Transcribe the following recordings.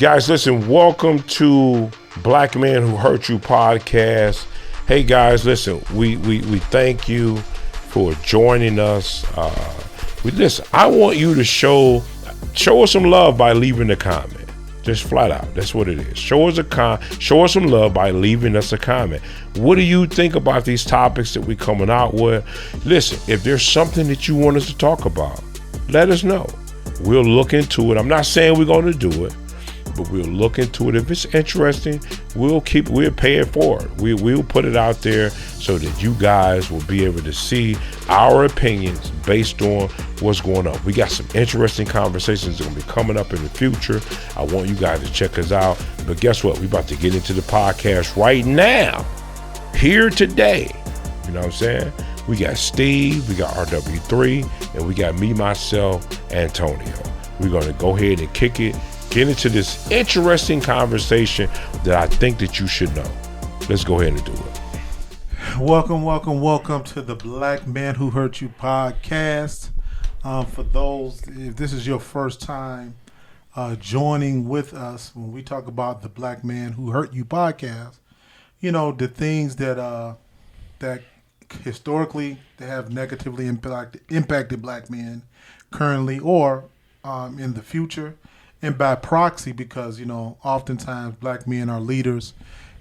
Guys, listen, welcome to Black Man Who Hurt You podcast. Hey guys, listen, we thank you for joining us. Listen, I want you to show us some love by leaving a comment. Just flat out, that's what it is. Show us some love by leaving us a comment. What do you think about these topics that we're coming out with? Listen, if there's something that you want us to talk about, let us know. We'll look into it. I'm not saying we're going to do it, but we'll look into it. If it's interesting, we'll pay it forward. We'll put it out there so that you guys will be able to see our opinions based on what's going on. We got some interesting conversations that are going to be coming up in the future. I want you guys to check us out. But guess what? We're about to get into the podcast right now, here today. You know what I'm saying? We got Steve, we got RW3, and we got me, myself, Antonio. We're going to go ahead and kick it. Get into this interesting conversation that I think that you should know. Let's go ahead and do it. Welcome to the Black Man Who Hurt You podcast. For those, if this is your first time joining with us when we talk about the Black Man Who Hurt You podcast, you know, the things that historically they have negatively impacted black men currently or in the future. And by proxy, because, you know, oftentimes black men are leaders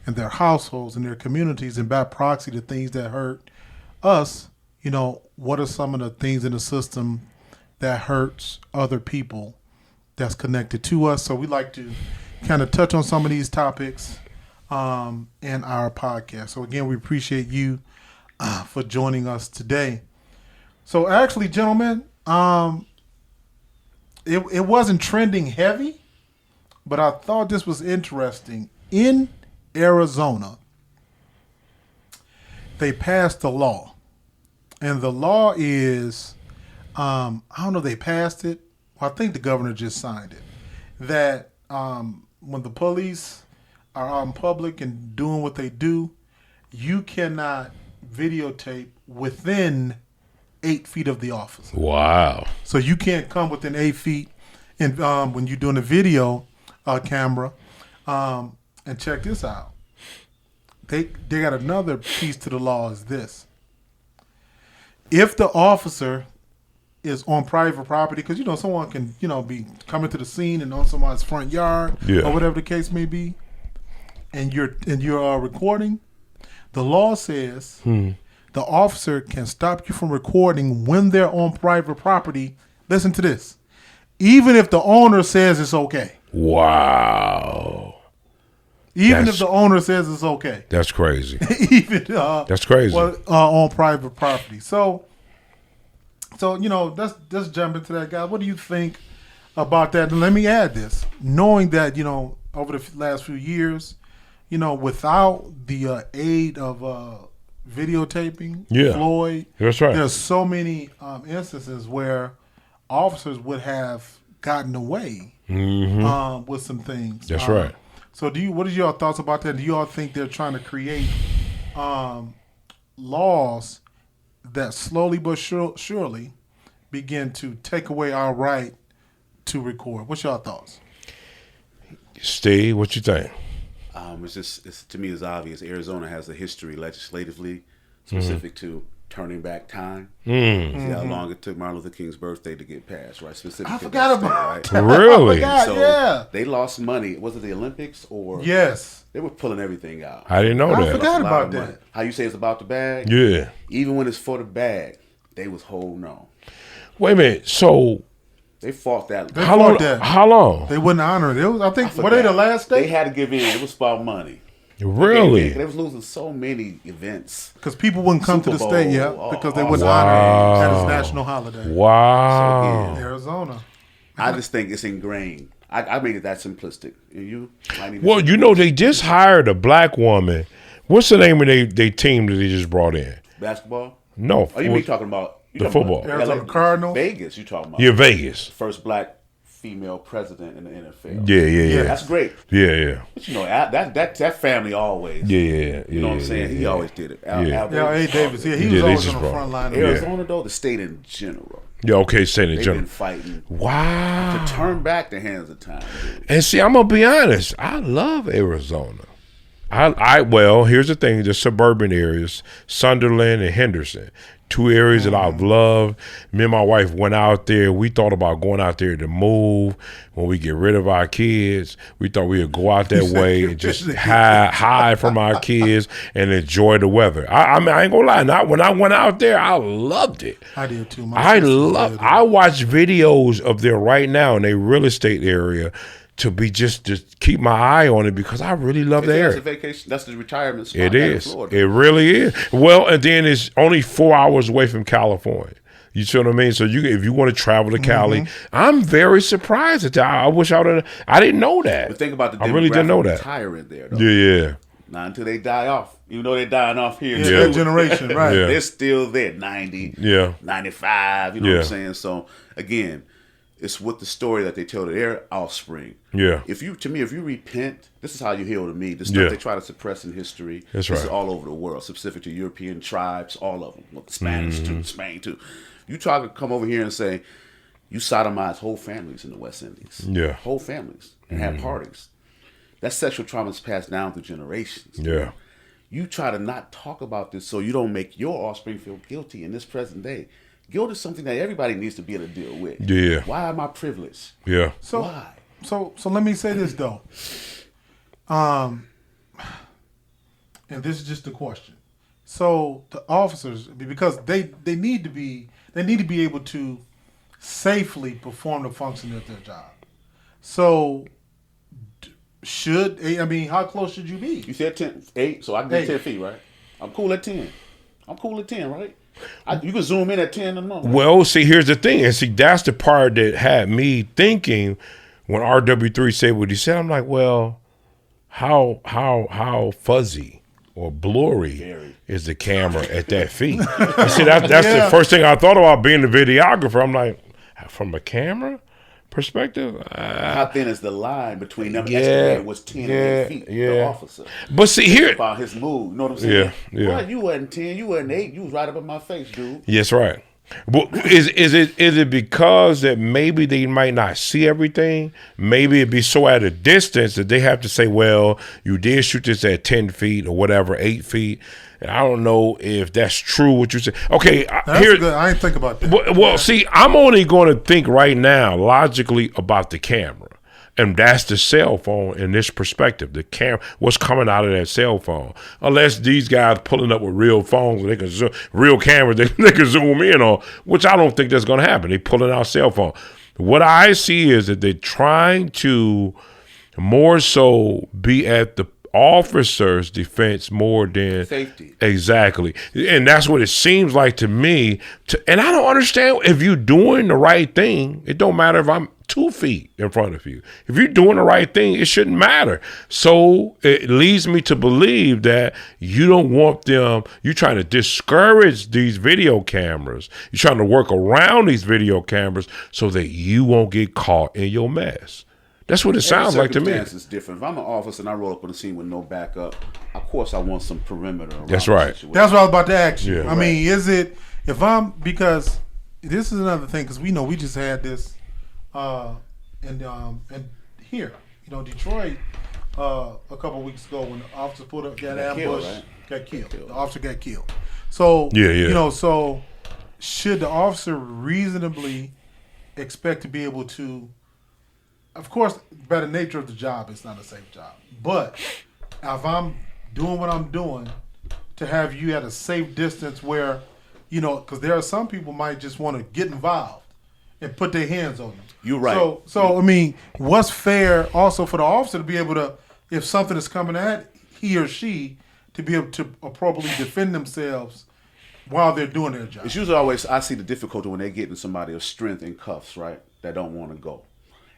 in their households and their communities. And by proxy, the things that hurt us, you know, what are some of the things in the system that hurts other people that's connected to us? So we like to kind of touch on some of these topics in our podcast. So, again, we appreciate you for joining us today. So, actually, gentlemen, It wasn't trending heavy, but I thought this was interesting. In Arizona, they passed a law. And the law is, I don't know if they passed it. Well, I think the governor just signed it. That when the police are out in public and doing what they do, you cannot videotape within 8 feet of the officer. Wow. So you can't come within 8 feet and when you're doing a video camera. And check this out. They got another piece to the law is this. If the officer is on private property, because, you know, someone can, you know, be coming to the scene and on someone's front yard or whatever the case may be, and you're recording, the law says the officer can stop you from recording when they're on private property. Listen to this. Even if the owner says it's okay. Wow. Even if the owner says it's okay. That's crazy. That's crazy. On private property. So you know, let's jump into that, guys. What do you think about that? And let me add this. Knowing that, you know, over the last few years, you know, without the aid of videotaping, Floyd. That's right. There's so many instances where officers would have gotten away with some things. That's right. So what are your thoughts about that? Do you all think they're trying to create laws that slowly but surely begin to take away our right to record? What's your thoughts? Steve, what you think? It's to me, it's obvious. Arizona has a history legislatively specific to turning back time. See how long it took Martin Luther King's birthday to get passed, right? Specifically, I forgot about that. Right? Really? They lost money. Was it the Olympics or? Yes. They were pulling everything out. I didn't know that. I forgot about that. How you say it's about the bag? Yeah. Even when it's for the bag, they was holding on. Wait a minute. So they fought that. How long? They wouldn't honor it. I think were they the last state? They had to give in. It was about money. Really? They was losing so many events. Because people wouldn't come Super to the Bowl, state, because they wouldn't honor it at its national holiday. Wow. So, Arizona. I just think it's ingrained. I made it that simplistic. And you? Well, you know, they just hired a black woman. What's the name of their team that they just brought in? Basketball? No. Oh, you mean talking about the football? Arizona Cardinals? Vegas, you talking about? Yeah, Vegas. First black female president in the NFL. Yeah. That's great. Yeah. But you know, that family always. Yeah. You know what I'm saying? He always did it. Yeah. A. Davis. Yeah, he was always on the front line. Arizona, though, the state in general. Yeah, okay, saying in They've general. been fighting Wow. to turn back the hands of time, dude. And see, I'm gonna be honest. I love Arizona. Well, here's the thing: the suburban areas, Sunderland and Henderson, two areas that I've loved. Me and my wife went out there. We thought about going out there to move when we get rid of our kids. We thought we would go out that way and just hide from our kids and enjoy the weather. I mean, I ain't gonna lie. When I went out there, I loved it. I did too. I watch videos of there right now in a real estate area to keep my eye on it because I really love the area. That's a vacation. That's the retirement spot. It is. In Florida. It really is. Well, and then it's only 4 hours away from California. You see what I mean? So if you want to travel to Cali, I'm very surprised at that. I wish I didn't know that. But think about the demographic. I really didn't know that. Retiring there, though. Yeah. Not until they die off. Even though they're dying off here. Yeah, that generation, right. Yeah. They're still there, 90, 95, you know what I'm saying? So, again, it's with the story that they tell to their offspring. Yeah. If you repent, this is how you heal to me. The stuff they try to suppress in history. That's this right. is all over the world, specific to European tribes, all of them. The Spanish too, Spain too. You try to come over here and say, you sodomize whole families in the West Indies. Yeah. Whole families. And have parties. That sexual trauma is passed down through generations. Yeah. You try to not talk about this so you don't make your offspring feel guilty in this present day. Guilt is something that everybody needs to be able to deal with. Yeah. Why am I privileged? Yeah. So, Why? So let me say this though. And this is just a question. So the officers, because they need to be able to safely perform the function of their job. So how close should you be? You said 8, so I can get 10 feet, right? I'm cool at 10. I'm cool at 10, right? You can zoom in at 10 in the moment. Well, see, here's the thing. And see, that's the part that had me thinking when RW3 said what he said. I'm like, well, how fuzzy or blurry is the camera at that feet? You see, that's the first thing I thought about being a videographer. I'm like, from a camera perspective, how thin is the line between them? Estimated was 10 and 8 feet. The officer. But see here about his move. You know what I'm saying? Yeah. Well, you wasn't 10. You wasn't 8. You was right up in my face, dude. Yes, right. Well, is it because that maybe they might not see everything? Maybe it'd be so at a distance that they have to say, well, you did shoot this at 10 feet or whatever, 8 feet. And I don't know if that's true what you said. Okay, good. I didn't think about that. Well, see, I'm only going to think right now logically about the camera. And that's the cell phone in this perspective. The camera, what's coming out of that cell phone. Unless these guys pulling up with real phones, they can zoom, real cameras they can zoom in on, which I don't think that's going to happen. They pulling out cell phone. What I see is that they're trying to more so be at the officer's defense more than safety. Exactly. And that's what it seems like to me. And I don't understand if you're doing the right thing. It don't matter if I'm 2 feet in front of you. If you're doing the right thing, it shouldn't matter. So it leads me to believe that you don't want them, you're trying to discourage these video cameras. You're trying to work around these video cameras so that you won't get caught in your mess. That's what it sounds like to me. It's different. If I'm an officer and I roll up on the scene with no backup, of course I want some perimeter around. That's right. That's what I was about to ask you. Yeah. I mean, because this is another thing, because we know we just had this, and here, Detroit, a couple of weeks ago when the officer put up that ambush, got killed. The officer got killed. So so should the officer reasonably expect to be able to? Of course, by the nature of the job, it's not a safe job. But if I'm doing what I'm doing, to have you at a safe distance where, because there are some people might just want to get involved and put their hands on you. You're right. So I mean, what's fair also for the officer to be able to, if something is coming at he or she, to be able to appropriately defend themselves while they're doing their job. It's usually always, I see the difficulty when they're getting somebody of strength in cuffs, right, that don't want to go.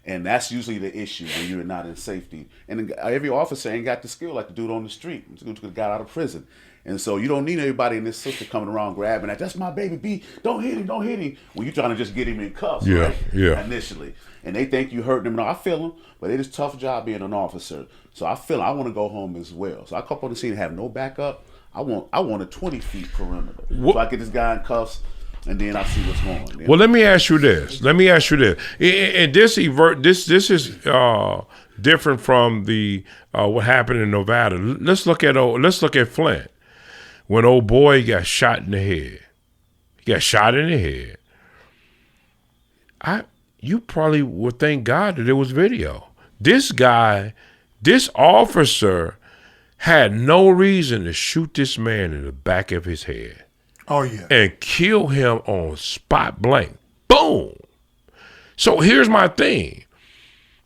And that's usually the issue when you're not in safety. And every officer ain't got the skill like the dude on the street who got out of prison. And so you don't need everybody in this system coming around grabbing that. That's my baby B. Don't hit him. Don't hit him. When you're trying to just get him in cuffs, right? Initially. And they think you hurt them. No, I feel them. But it is a tough job being an officer. So I feel I want to go home as well. So I come up on the scene and have no backup. I want a 20 feet perimeter. So I get this guy in cuffs. And then I see what's going on. Well, let me ask you this. And this is different from the what happened in Nevada. Let's look at Flint. When old boy got shot in the head. He got shot in the head. You probably would thank God that there was video. This officer had no reason to shoot this man in the back of his head. Oh, yeah. And kill him on spot blank. Boom. So here's my thing.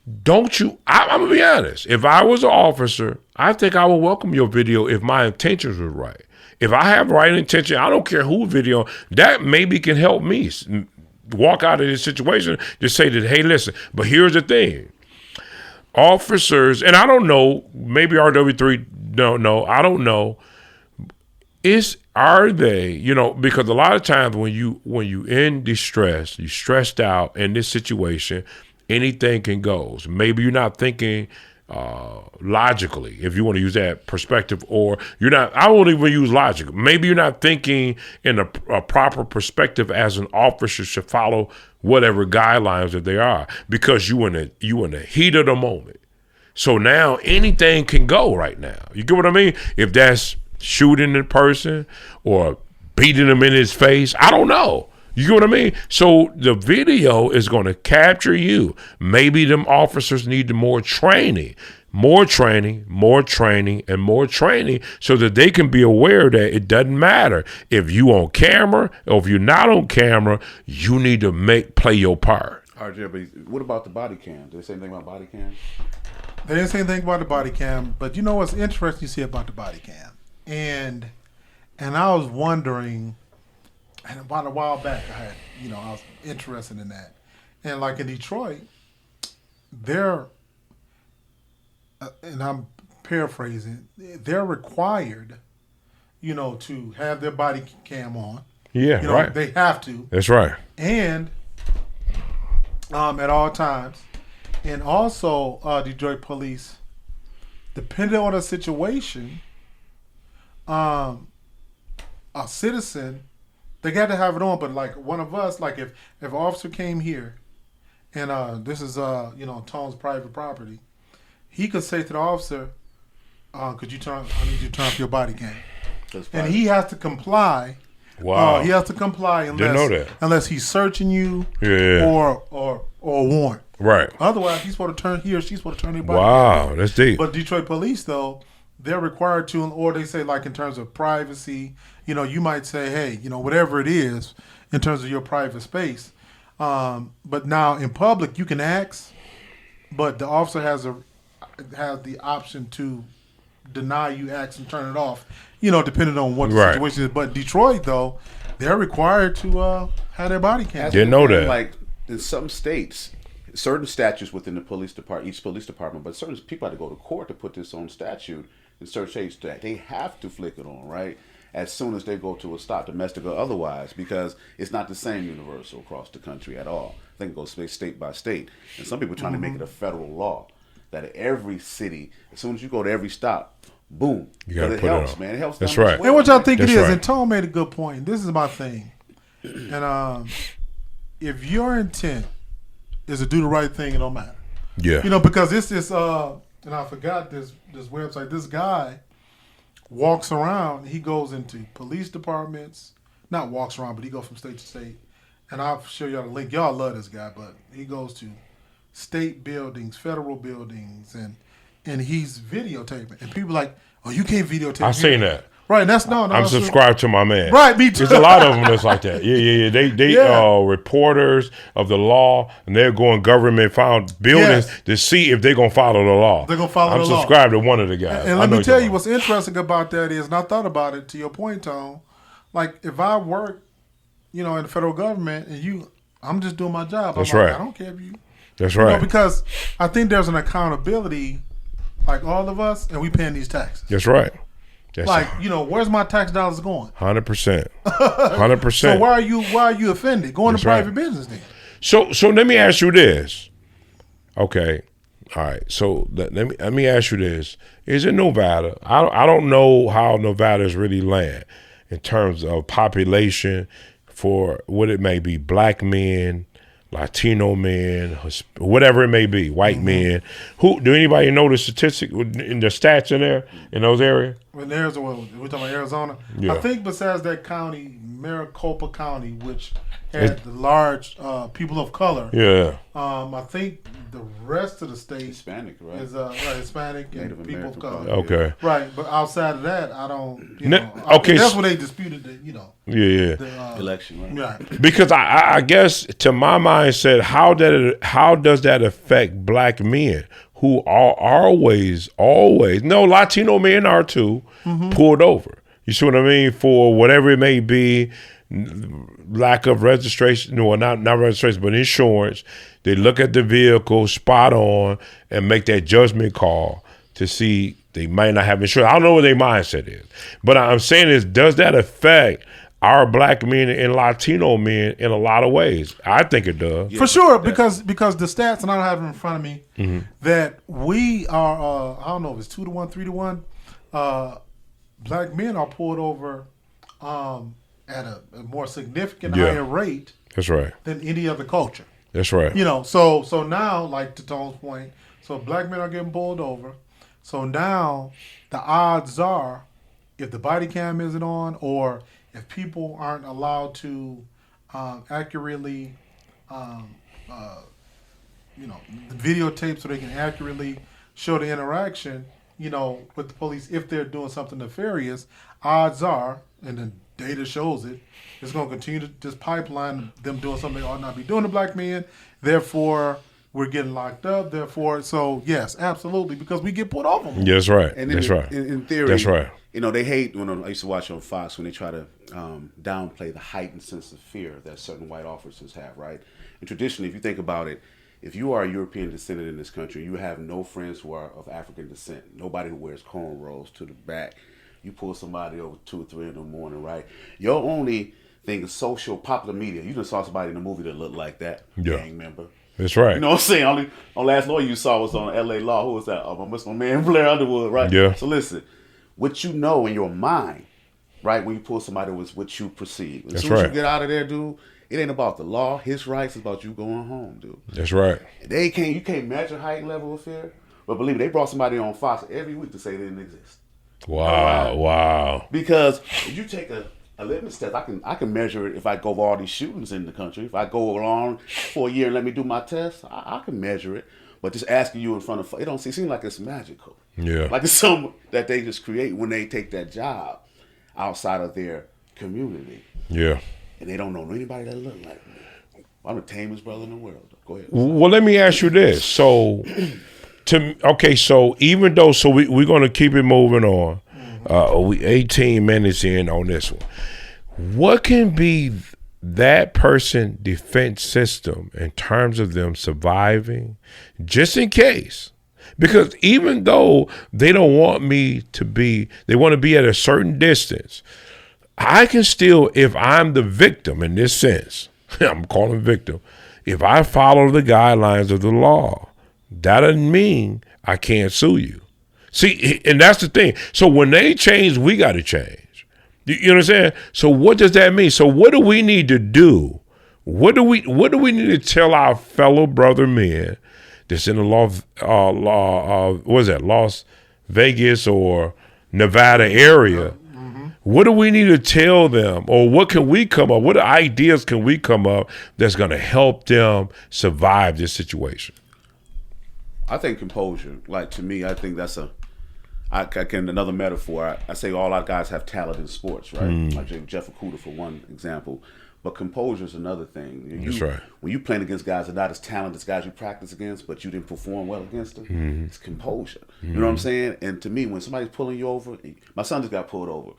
I'm going to be honest. If I was an officer, I think I would welcome your video if my intentions were right. If I have right intention, I don't care who video, that maybe can help me walk out of this situation. Just say that, hey, listen, but here's the thing. Officers, and I don't know, maybe RW3 don't know, I don't know. Are they, because a lot of times when you in distress, you stressed out in this situation, anything can go. So maybe you're not thinking logically, if you want to use that perspective, or you're not, I won't even use logic. Maybe you're not thinking in a proper perspective as an officer should follow whatever guidelines that they are, because you in the heat of the moment. So now anything can go right now. You get what I mean? If that's shooting the person or beating him in his face, I don't know. You get what I mean? So the video is going to capture you. Maybe them officers need more training, and more training, so that they can be aware that it doesn't matter if you on camera or if you're not on camera, you need to play your part. All right, but what about the body cam? Did they say anything about body cam? They didn't say anything about the body cam, but you know what's interesting you see about the body cam? And I was wondering, and about a while back, I was interested in that. And like in Detroit, they're, and I'm paraphrasing, they're required, to have their body cam on. Yeah, right. They have to. That's right. And at all times. And also, Detroit police, depending on the situation, a citizen, they got to have it on, but like one of us, like if an officer came here and this is Tone's private property, he could say to the officer, I need you to turn off your body cam. And he has to comply. Wow. He has to comply unless he's searching you or warrant. Right. Otherwise he's supposed to turn their body cam. Wow, that's deep. But Detroit police though, they're required to, or they say like in terms of privacy, you might say, hey, whatever it is in terms of your private space. But now in public you can ask, but the officer has the option to deny you ask and turn it off, depending on what the situation is. But Detroit though, they're required to have their body cam. Didn't know that. Like in some states, certain statutes within the police department, each police department, but certain people have to go to court to put this on statute in certain states that they have to flick it on, right? As soon as they go to a stop, domestic or otherwise, because it's not the same universal across the country at all. I think it goes state by state. And some people are trying to make it a federal law that in every city, as soon as you go to every stop, boom. You got to put it helps, it on. man. It helps. That's them right. as well. And what y'all think That's it is, right. and Tone made a good point. This is my thing. And if your intent is to do the right thing, it don't matter. Yeah. Because this is and I forgot this website. This guy walks around. He goes into police departments. Not walks around, but he goes from state to state. And I'll show y'all the link. Y'all love this guy, but he goes to state buildings, federal buildings, and he's videotaping. And people like, oh, you can't videotape. I seen that. Right, that's no. I'm subscribed to my man. Right, me too. There's a lot of them that's like that. Yeah. They reporters of the law, and they're going government found buildings to see if they're gonna follow the law. They're gonna follow the law. I'm subscribed to one of the guys. And let me tell you what's interesting about that is, and I thought about it to your point, Tone. Like if I work, in the federal government, and I'm just doing my job. That's I'm like, right. I don't care if you That's right. Because I think there's an accountability, like all of us, and we paying these taxes. That's right. That's Like, where's my tax dollars going? 100%. 100%. So why are you offended? Go into private business then. So let me ask you this. Okay. All right. So let me ask you this. Is it Nevada? I don't know how Nevada is really land in terms of population for what it may be, black men, Latino men, whatever it may be, white men. Who do anybody know the statistic in the stats in there in those areas? We're talking about Arizona. Yeah. I think besides that county, Maricopa County, which had the large people of color. Yeah. I think the rest of the state Hispanic, right? is Hispanic and Native people of color. American. Okay. Right, but outside of that, I don't. Okay, that's what they disputed. Yeah. The Election, right? right. Because I guess to my mindset, how does that affect black men who are always no, Latino men are too pulled over. You see what I mean? For whatever it may be, lack of registration, not registration, but insurance. They look at the vehicle spot on and make that judgment call to see they might not have insurance. I don't know what their mindset is, but I'm saying is, does that affect our black men and Latino men in a lot of ways? I think it does. For sure, because the stats, and I don't have them in front of me, that we are, I don't know if it's 2-1, 3-1, black men are pulled over at a more significant higher rate. That's right. Than any other culture. That's right. So now, like to Tone's point, so black men are getting pulled over. So now the odds are, if the body cam isn't on, or if people aren't allowed to accurately, the videotape so they can accurately show the interaction, with the police, if they're doing something nefarious, odds are, and the data shows it, it's going to continue to just pipeline them doing something they ought not be doing to black men. Therefore, we're getting locked up. Therefore, so yes, absolutely, because we get put off on them. Yeah, that's right. And that's right. In theory, that's right. They hate when I used to watch on Fox when they try to downplay the heightened sense of fear that certain white officers have, right? And traditionally, if you think about it, if you are a European descendant in this country, you have no friends who are of African descent, nobody who wears cornrows to the back. You pull somebody over 2 or 3 in the morning, right? Your only thing is social, popular media. You just saw somebody in the movie that looked like that, gang member. That's right. You know what I'm saying? On Last Lawyer you saw was on LA Law. Who was that? My man Blair Underwood, right? Yeah. So listen, what you know in your mind, right, when you pull somebody was what you perceive. As soon as you get out of there, dude, it ain't about the law, his rights, it's about you going home, dude. That's right. You can't measure heightened level of fear. But believe me, they brought somebody on Fox every week to say they didn't exist. Wow. Because if you take a litmus test, I can measure it if I go over all these shootings in the country. If I go along for a year and let me do my test, I can measure it. But just asking you in front of, it seem like it's magical. Yeah. Like it's something that they just create when they take that job outside of their community. Yeah. And they don't know anybody that look like me. I'm the tamest brother in the world. Go ahead. Well, let me ask you this. So, even though, we're going to keep it moving on. We 18 minutes in on this one. What can be that person defense system in terms of them surviving, just in case? Because even though they don't want me to be, they want to be at a certain distance, I can still, if I'm the victim in this sense, I'm calling victim, if I follow the guidelines of the law, that doesn't mean I can't sue you. See, and that's the thing. So when they change, we got to change. You know what I'm saying? So what does that mean? So what do we need to do? What do we need to tell our fellow brother men that's in the Las Vegas or Nevada area? What do we need to tell them, or what can we come up? What ideas can we come up that's going to help them survive this situation? I think composure. Like, to me, I think that's another metaphor. I say all our guys have talent in sports, right? Like Jeff Okuda for one example. But composure is another thing. That's right. When you playing against guys that are not as talented as guys you practice against, but you didn't perform well against them, it's composure. You know what I'm saying? And to me, when somebody's pulling you over, my son just got pulled over.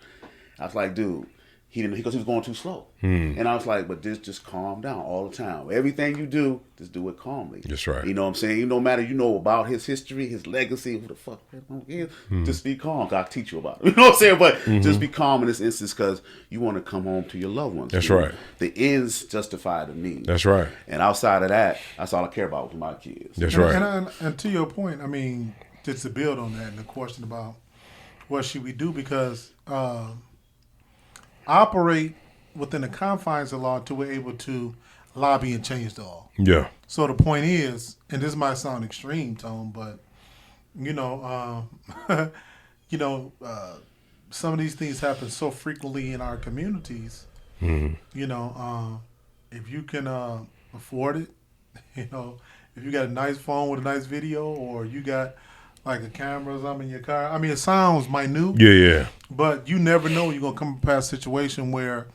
I was like, dude, he didn't, because he was going too slow. And I was like, but just calm down all the time. Everything you do, just do it calmly. That's right. You know what I'm saying? No matter about his history, his legacy, who the fuck he is, just be calm. God teach you about it. You know what I'm saying? But just be calm in this instance because you want to come home to your loved ones. That's right. The ends justify the means. That's right. And outside of that, that's all I care about with my kids. That's right. And to your point, I mean, just to build on that and the question about what should we do, because operate within the confines of law until we're able to lobby and change the law. Yeah. So the point is, and this might sound extreme, Tone, but some of these things happen so frequently in our communities. If you can afford it, if you got a nice phone with a nice video, or you got like a camera or something in your car. I mean, it sounds minute. Yeah. But you never know you're going to come past a situation where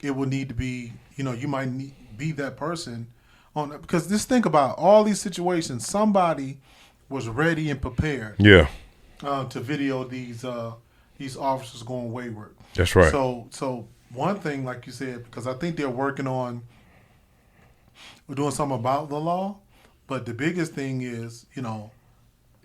it will need to be, you might be that person on, because just think about all these situations. Somebody was ready and prepared. Yeah. To video these officers going wayward. That's right. So one thing, like you said, because I think they're working on, we're doing something about the law, but the biggest thing is,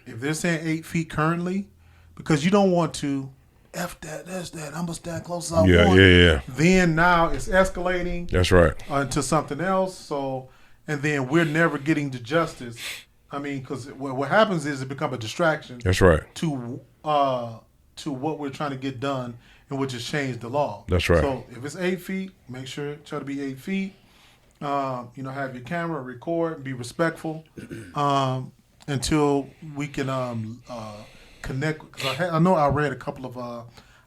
if they're saying 8 feet currently, because you don't want to F that, that's that, I'm gonna stand close as I want. Yeah. Then now it's escalating. That's right. Into something else. So, and then we're never getting to justice. I mean, because what happens is it becomes a distraction. That's right. To what we're trying to get done, and which is change the law. That's right. So if it's 8 feet, make sure try to be 8 feet. Have your camera, record, and be respectful. Until we can connect. Because I know I read a couple of,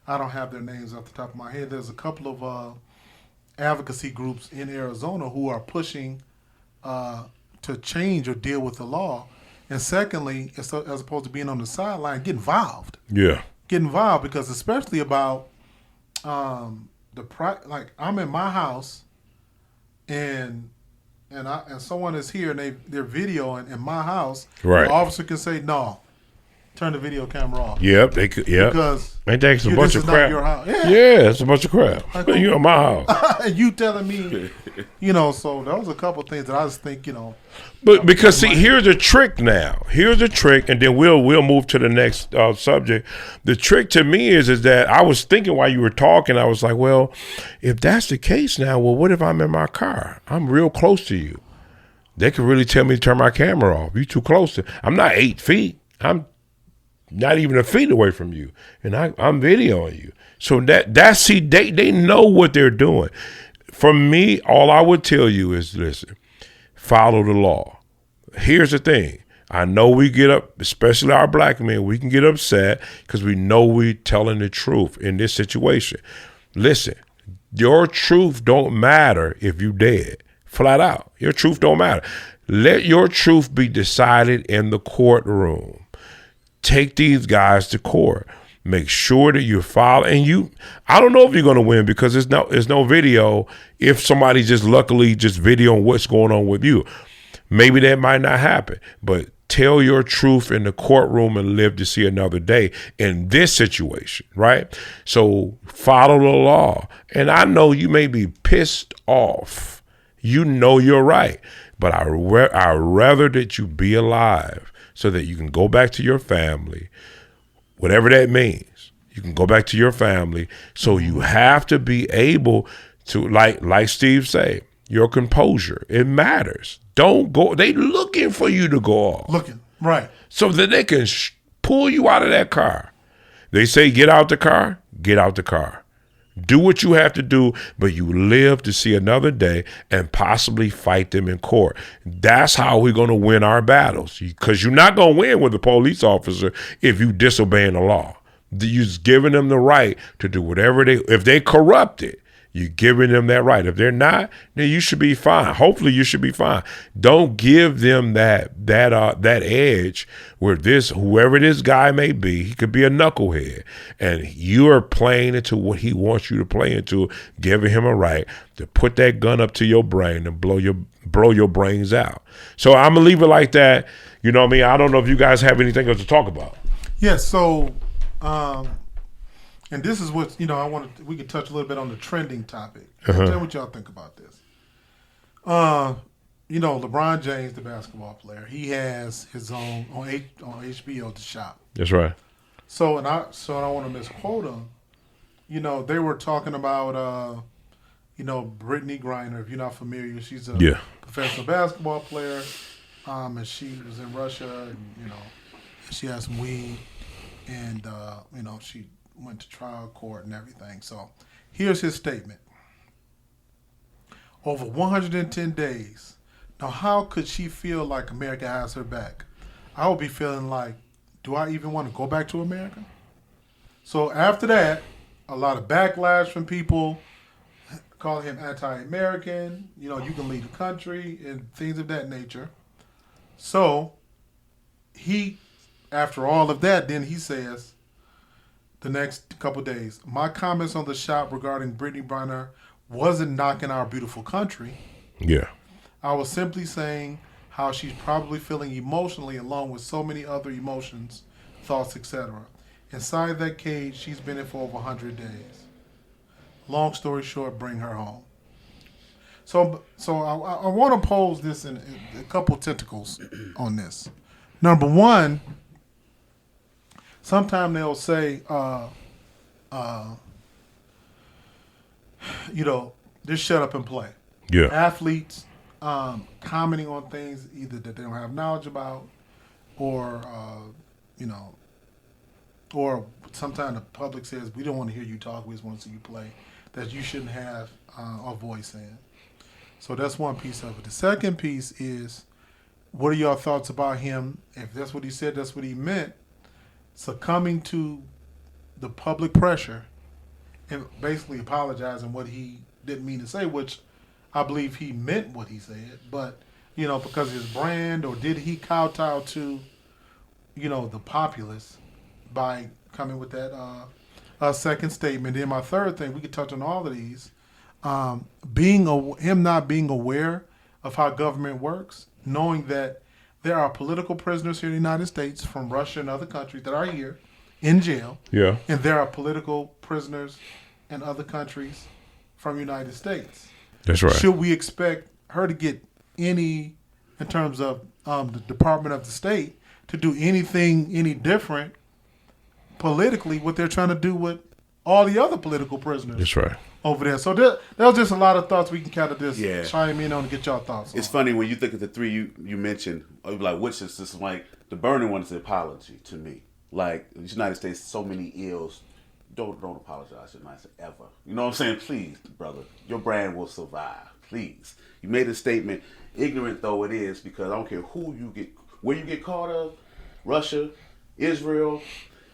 I don't have their names off the top of my head. There's a couple of advocacy groups in Arizona who are pushing to change or deal with the law. And secondly, as opposed to being on the sideline, get involved. Yeah. Get involved, because especially about like I'm in my house and someone is here and they're videoing in my house. Right. The officer can say, no, turn the video camera off. Yep, they could. Yep. Because ain't that a bunch of crap? Your house. Yeah, it's a bunch of crap. Like, you in my house. And you telling me, so that was a couple of things that I just think, But because see, here's the trick now. Here's the trick, and then we'll move to the next subject. The trick to me is that I was thinking while you were talking, I was like, well, if that's the case now, well, what if I'm in my car? I'm real close to you. They could really tell me to turn my camera off. You're too close to. I'm not 8 feet. I'm not even a feet away from you, and I'm videoing you. So they know what they're doing. For me, all I would tell you is, listen, follow the law. Here's the thing. I know we get up, especially our black men, we can get upset because we know we're telling the truth in this situation. Listen, your truth don't matter if you dead. Flat out. Your truth don't matter. Let your truth be decided in the courtroom. Take these guys to court. Make sure that you follow. And I don't know if you're going to win because there's no video. If somebody just luckily just videoing what's going on with you, maybe that might not happen. But tell your truth in the courtroom and live to see another day in this situation, right? So follow the law. And I know you may be pissed off. You know you're right. But I'd rather that you be alive so that you can go back to your family, whatever that means. You can go back to your family. So you have to be able to, like Steve said, your composure. It matters. Don't go. They looking for you to go off. Looking, right. So that they can pull you out of that car. They say get out the car, get out the car. Do what you have to do, but you live to see another day and possibly fight them in court. That's how we're going to win our battles, because you're not going to win with a police officer if you disobeying the law. You're just giving them the right to do whatever if they corrupted, you're giving them that right. If they're not, then you should be fine. Hopefully you should be fine. Don't give them that edge where whoever this guy may be, he could be a knucklehead, and you are playing into what he wants you to play into, giving him a right to put that gun up to your brain and blow your brains out. So I'm gonna leave it like that. You know what I mean? I don't know if you guys have anything else to talk about. Yes. So And this is what we could touch a little bit on the trending topic. Uh-huh. Tell me what y'all think about this. LeBron James, the basketball player, he has his own on HBO, The Shop. That's right. So I don't want to misquote him. They were talking about Brittany Griner. If you're not familiar, she's a professional basketball player. And she was in Russia, and she had some weed, and she went to trial court and everything. So here's his statement. Over 110 days. Now, how could she feel like America has her back? I would be feeling like, do I even want to go back to America? So after that, a lot of backlash from people calling him anti-American. You can leave the country and things of that nature. So he, after all of that, then he says, the next couple of days, my comments on The Shop regarding Brittany Griner wasn't knocking our beautiful country. Yeah. I was simply saying how she's probably feeling emotionally along with so many other emotions, thoughts, etc. Inside that cage, she's been in for over 100 days. Long story short, bring her home. So I want to pose this in a couple tentacles on this. Number one, sometimes they'll say, just shut up and play. Yeah. Athletes commenting on things either that they don't have knowledge about, or or sometimes the public says, we don't want to hear you talk, we just want to see you play, that you shouldn't have a voice in. So that's one piece of it. The second piece is, what are your thoughts about him? If that's what he said, that's what he meant, succumbing to the public pressure and basically apologizing what he didn't mean to say, which I believe he meant what he said, but because of his brand, or did he kowtow to the populace by coming with that second statement? Then my third thing, we could touch on all of these, him not being aware of how government works, knowing that there are political prisoners here in the United States from Russia and other countries that are here in jail. Yeah. And there are political prisoners in other countries from the United States. That's right. Should we expect her to get any, in terms of the Department of the State, to do anything any different politically, what they're trying to do with all the other political prisoners? That's right. Over there. So there was just a lot of thoughts we can kind of just chime in on and get y'all thoughts on. It's funny when you think of the three you mentioned, like, which is just like, the burning one is the apology to me. Like, the United States, so many ills. Don't apologize to the United States ever. You know what I'm saying? Please, brother, your brand will survive. Please. You made a statement, ignorant though it is, because I don't care where you get caught of, Russia, Israel,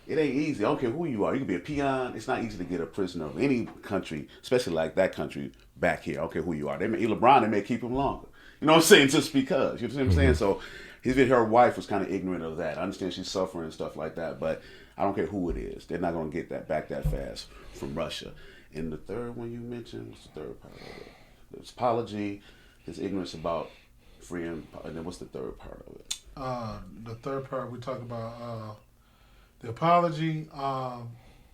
it ain't easy. I don't care who you are. You can be a peon. It's not easy to get a prisoner of any country, especially like that country, back here. I don't care who you are. LeBron, they may keep him longer. You know what I'm saying? Just because. You know what I'm saying? So her wife was kind of ignorant of that. I understand she's suffering and stuff like that, but I don't care who it is. They're not going to get that back that fast from Russia. And the third one you mentioned, what's the third part of it? His apology, his ignorance about freeing, and then what's the third part of it? The third part we talked about, the apology.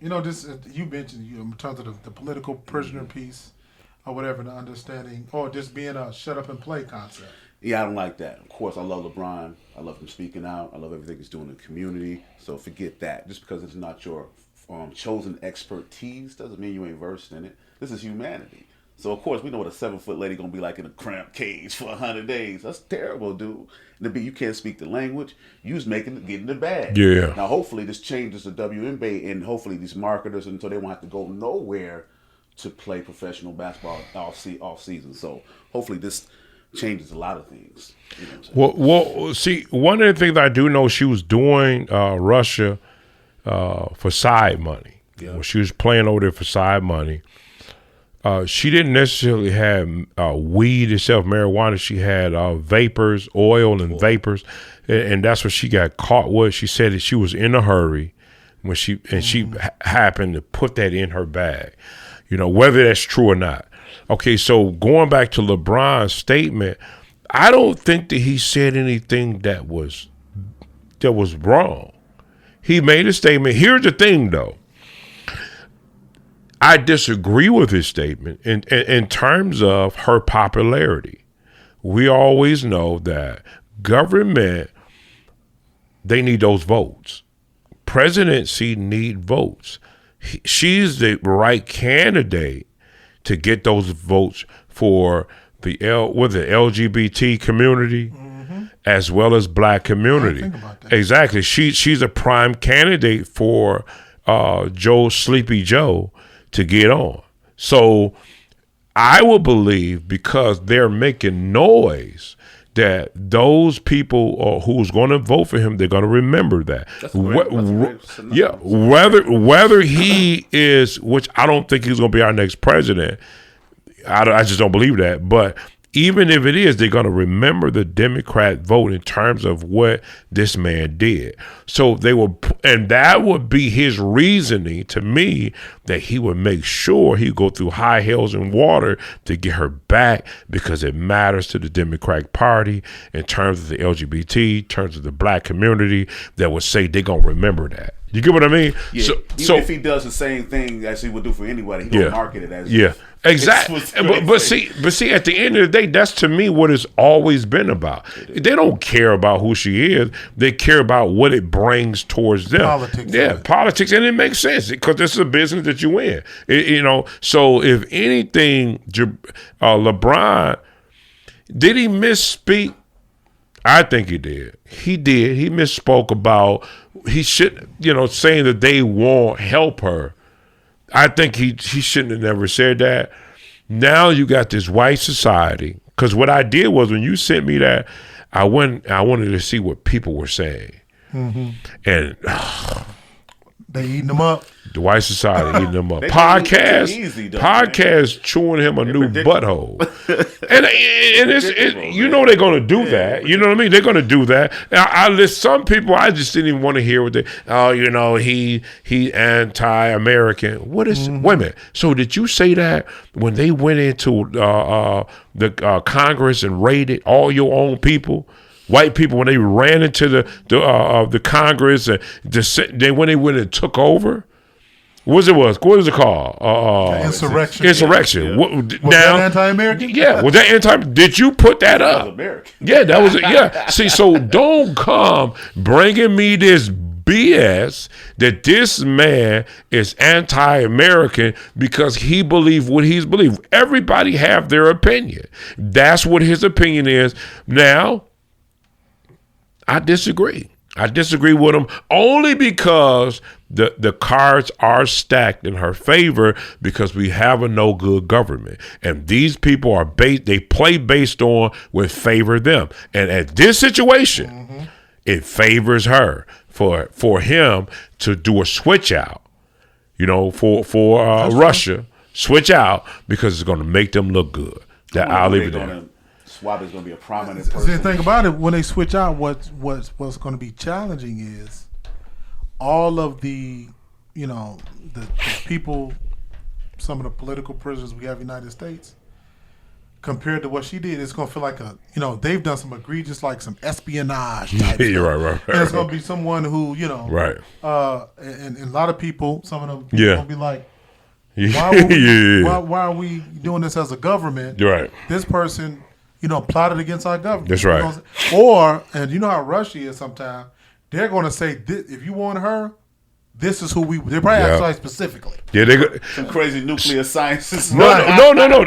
This you mentioned in terms of the political prisoner piece, or whatever, the understanding, or just being a shut up and play concept. Yeah, I don't like that. Of course, I love LeBron. I love him speaking out. I love everything he's doing in the community. So forget that. Just because it's not your chosen expertise doesn't mean you ain't versed in it. This is humanity. So, of course, we know what a 7-foot lady going to be like in a cramped cage for 100 days. That's terrible, dude. And you can't speak the language. You was getting the bag. Yeah. Now, hopefully, this changes the WNBA, and hopefully these marketers, until they won't have to go nowhere to play professional basketball off season. So, hopefully, this changes a lot of things. You know what I'm saying? Well, see, one of the things I do know, she was doing Russia for side money. Yeah. When she was playing over there for side money. She didn't necessarily have weed itself, marijuana. She had vapors, oil and vapors, and that's what she got caught with. She said that she was in a hurry when she happened to put that in her bag. Whether that's true or not. Okay, so going back to LeBron's statement, I don't think that he said anything that was wrong. He made a statement. Here's the thing, though. I disagree with his statement in terms of her popularity. We always know that government, they need those votes. Presidency need votes. She's the right candidate to get those votes for the LGBT community, as well as black community. Think about that. Exactly. She's a prime candidate for Sleepy Joe to get on. So I will believe, because they're making noise, that those people who's going to vote for him, they're going to remember that. Yeah, whether he is, which I don't think he's going to be our next president. I just don't believe that. But even if it is, they're going to remember the Democrat vote in terms of what this man did. So they will, and that would be his reasoning to me, that he would make sure he go through high hills and water to get her back, because it matters to the Democratic Party in terms of the LGBT, in terms of the black community, that would say they're going to remember that. You get what I mean? Yeah. So if he does the same thing as he would do for anybody, he will market it as exactly. But see, at the end of the day, that's to me what it's always been about. They don't care about who she is; they care about what it brings towards them. Politics, politics, and it makes sense because this is a business that you in. So if anything, LeBron, did he misspeak? I think he did. He did. He misspoke about, he should, saying that they won't help her. I think he shouldn't have never said that. Now you got this white society. Because what I did was, when you sent me that, I wanted to see what people were saying. Mm-hmm. And they eating them up. The white society eating them up. Podcast chewing him a new butthole. and it's they're going to do that. You know what I mean? They're going to do that. Now, I list some people, I just didn't even want to hear what they, he anti-American. What is, wait a minute. So did you say that when they went into the Congress and raided all your own people? White people, when they ran into the Congress, and when they went and took over? What was it called? Insurrection. Insurrection. Yeah. Was that anti-American? Yeah. Was that anti? Did you put that up? That was American. Yeah, that was it. Yeah. See, so don't come bringing me this BS that this man is anti-American because he believes what he's believed. Everybody have their opinion. That's what his opinion is. Now, I disagree. I disagree with him only because the cards are stacked in her favor, because we have a no good government, and these people are they play based on what favor them. And at this situation, it favors her for him to do a switch out, for Russia, switch out, because it's going to make them look good. That I'll leave it there. Swab is going to be a prominent person. The thing about it, when they switch out, what's going to be challenging is all of the people, some of the political prisoners we have in the United States, compared to what she did, it's going to feel like they've done some egregious, like some espionage type stuff. Right. And it's going to be someone who, right. And a lot of people, some of them going to be like, why are we doing this as a government? Right. This person, plotted against our government. That's right. And you know how Russia is sometimes, they're going to say, if you want her, this is who they probably have to say specifically. Yeah, they got some crazy nuclear scientists. No.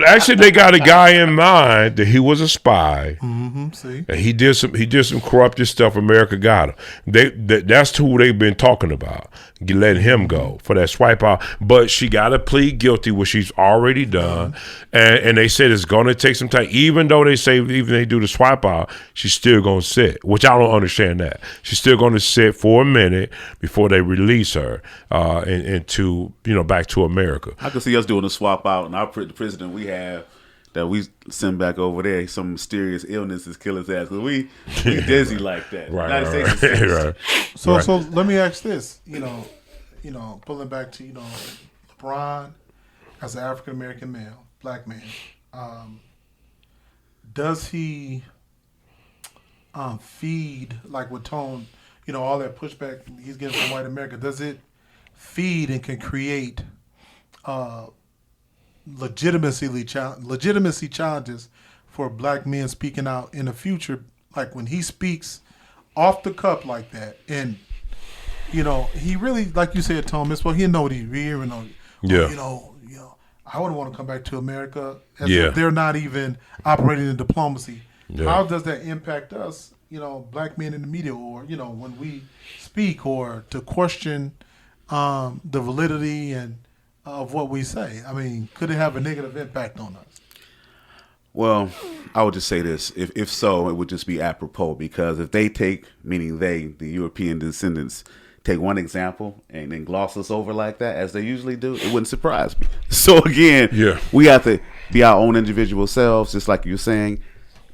Actually, they got a guy in mind that he was a spy. Mm-hmm. See, and he did some corrupted stuff. America got him. That's who they've been talking about. Letting him go for that swipe out. But she got to plead guilty, which she's already done. And they said it's going to take some time. Even though they say even they do the swipe out, she's still going to sit, which I don't understand that. She's still going to sit for a minute before they release her into back to America. I could see us doing a swap out, and the president we have that we send back over there, some mysterious illness is killing his ass. Cause we dizzy like that. Right. So let me ask this. Pulling back to LeBron as an African American male, black man, does he feed, like with Tone, all that pushback he's getting from white America? Does it feed and can create legitimacy challenges for black men speaking out in the future, like when he speaks off the cuff like that, and he really, like you said, Thomas. Well, he know what he's hearing. Yeah. I wouldn't want to come back to America. As Yeah. if they're not even operating in diplomacy. Yeah. How does that impact us? Black men in the media, or when we speak, or to question the validity and of what we say. I mean, could it have a negative impact on us? Well, I would just say this. If so, it would just be apropos, because if they take, meaning they, the European descendants, take one example and then gloss us over like that, as they usually do, it wouldn't surprise me. So again, we have to be our own individual selves, just like you're saying.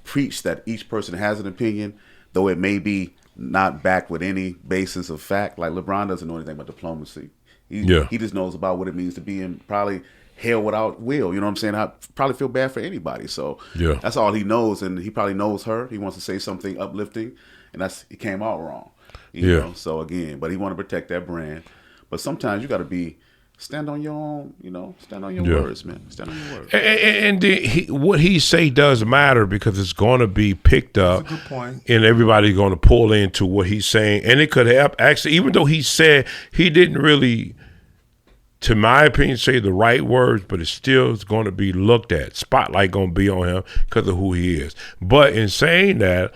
Preach that each person has an opinion, though it may be not backed with any basis of fact. Like LeBron doesn't know anything about diplomacy. He just knows about what it means to be in probably hell without will. You know what I'm saying? I probably feel bad for anybody. So that's all he knows, and he probably knows her. He wants to say something uplifting, and it came out wrong. You know? So again, but he want to protect that brand. But sometimes you got to stand on your own. Stand on your words, man. Stand on your words. And what he say does matter, because it's going to be picked up. That's a good point. And everybody's going to pull into what he's saying, and it could help. Actually, even though he said he didn't really, to my opinion, say the right words, but it still is going to be looked at. Spotlight going to be on him because of who he is. But in saying that,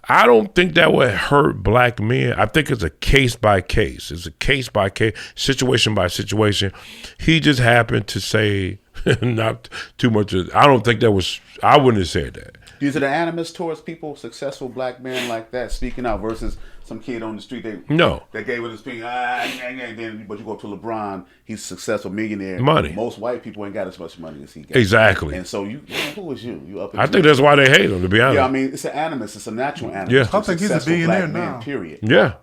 I don't think that would hurt black men. I think it's a case by case. It's a case by case, situation by situation. He just happened to say not too much. I don't think that was, I wouldn't have said that. Is it an animus towards people, successful black men like that, speaking out versus some kid on the street that gave it a speak, but you go to LeBron, he's a successful millionaire. Money. Most white people ain't got as much money as he got. Exactly. And so who is you? You up? I think that's why they hate him, to be honest. Yeah, I mean, it's an animus. It's a natural animus. Yeah. I think he's a billionaire now. Period. Yeah.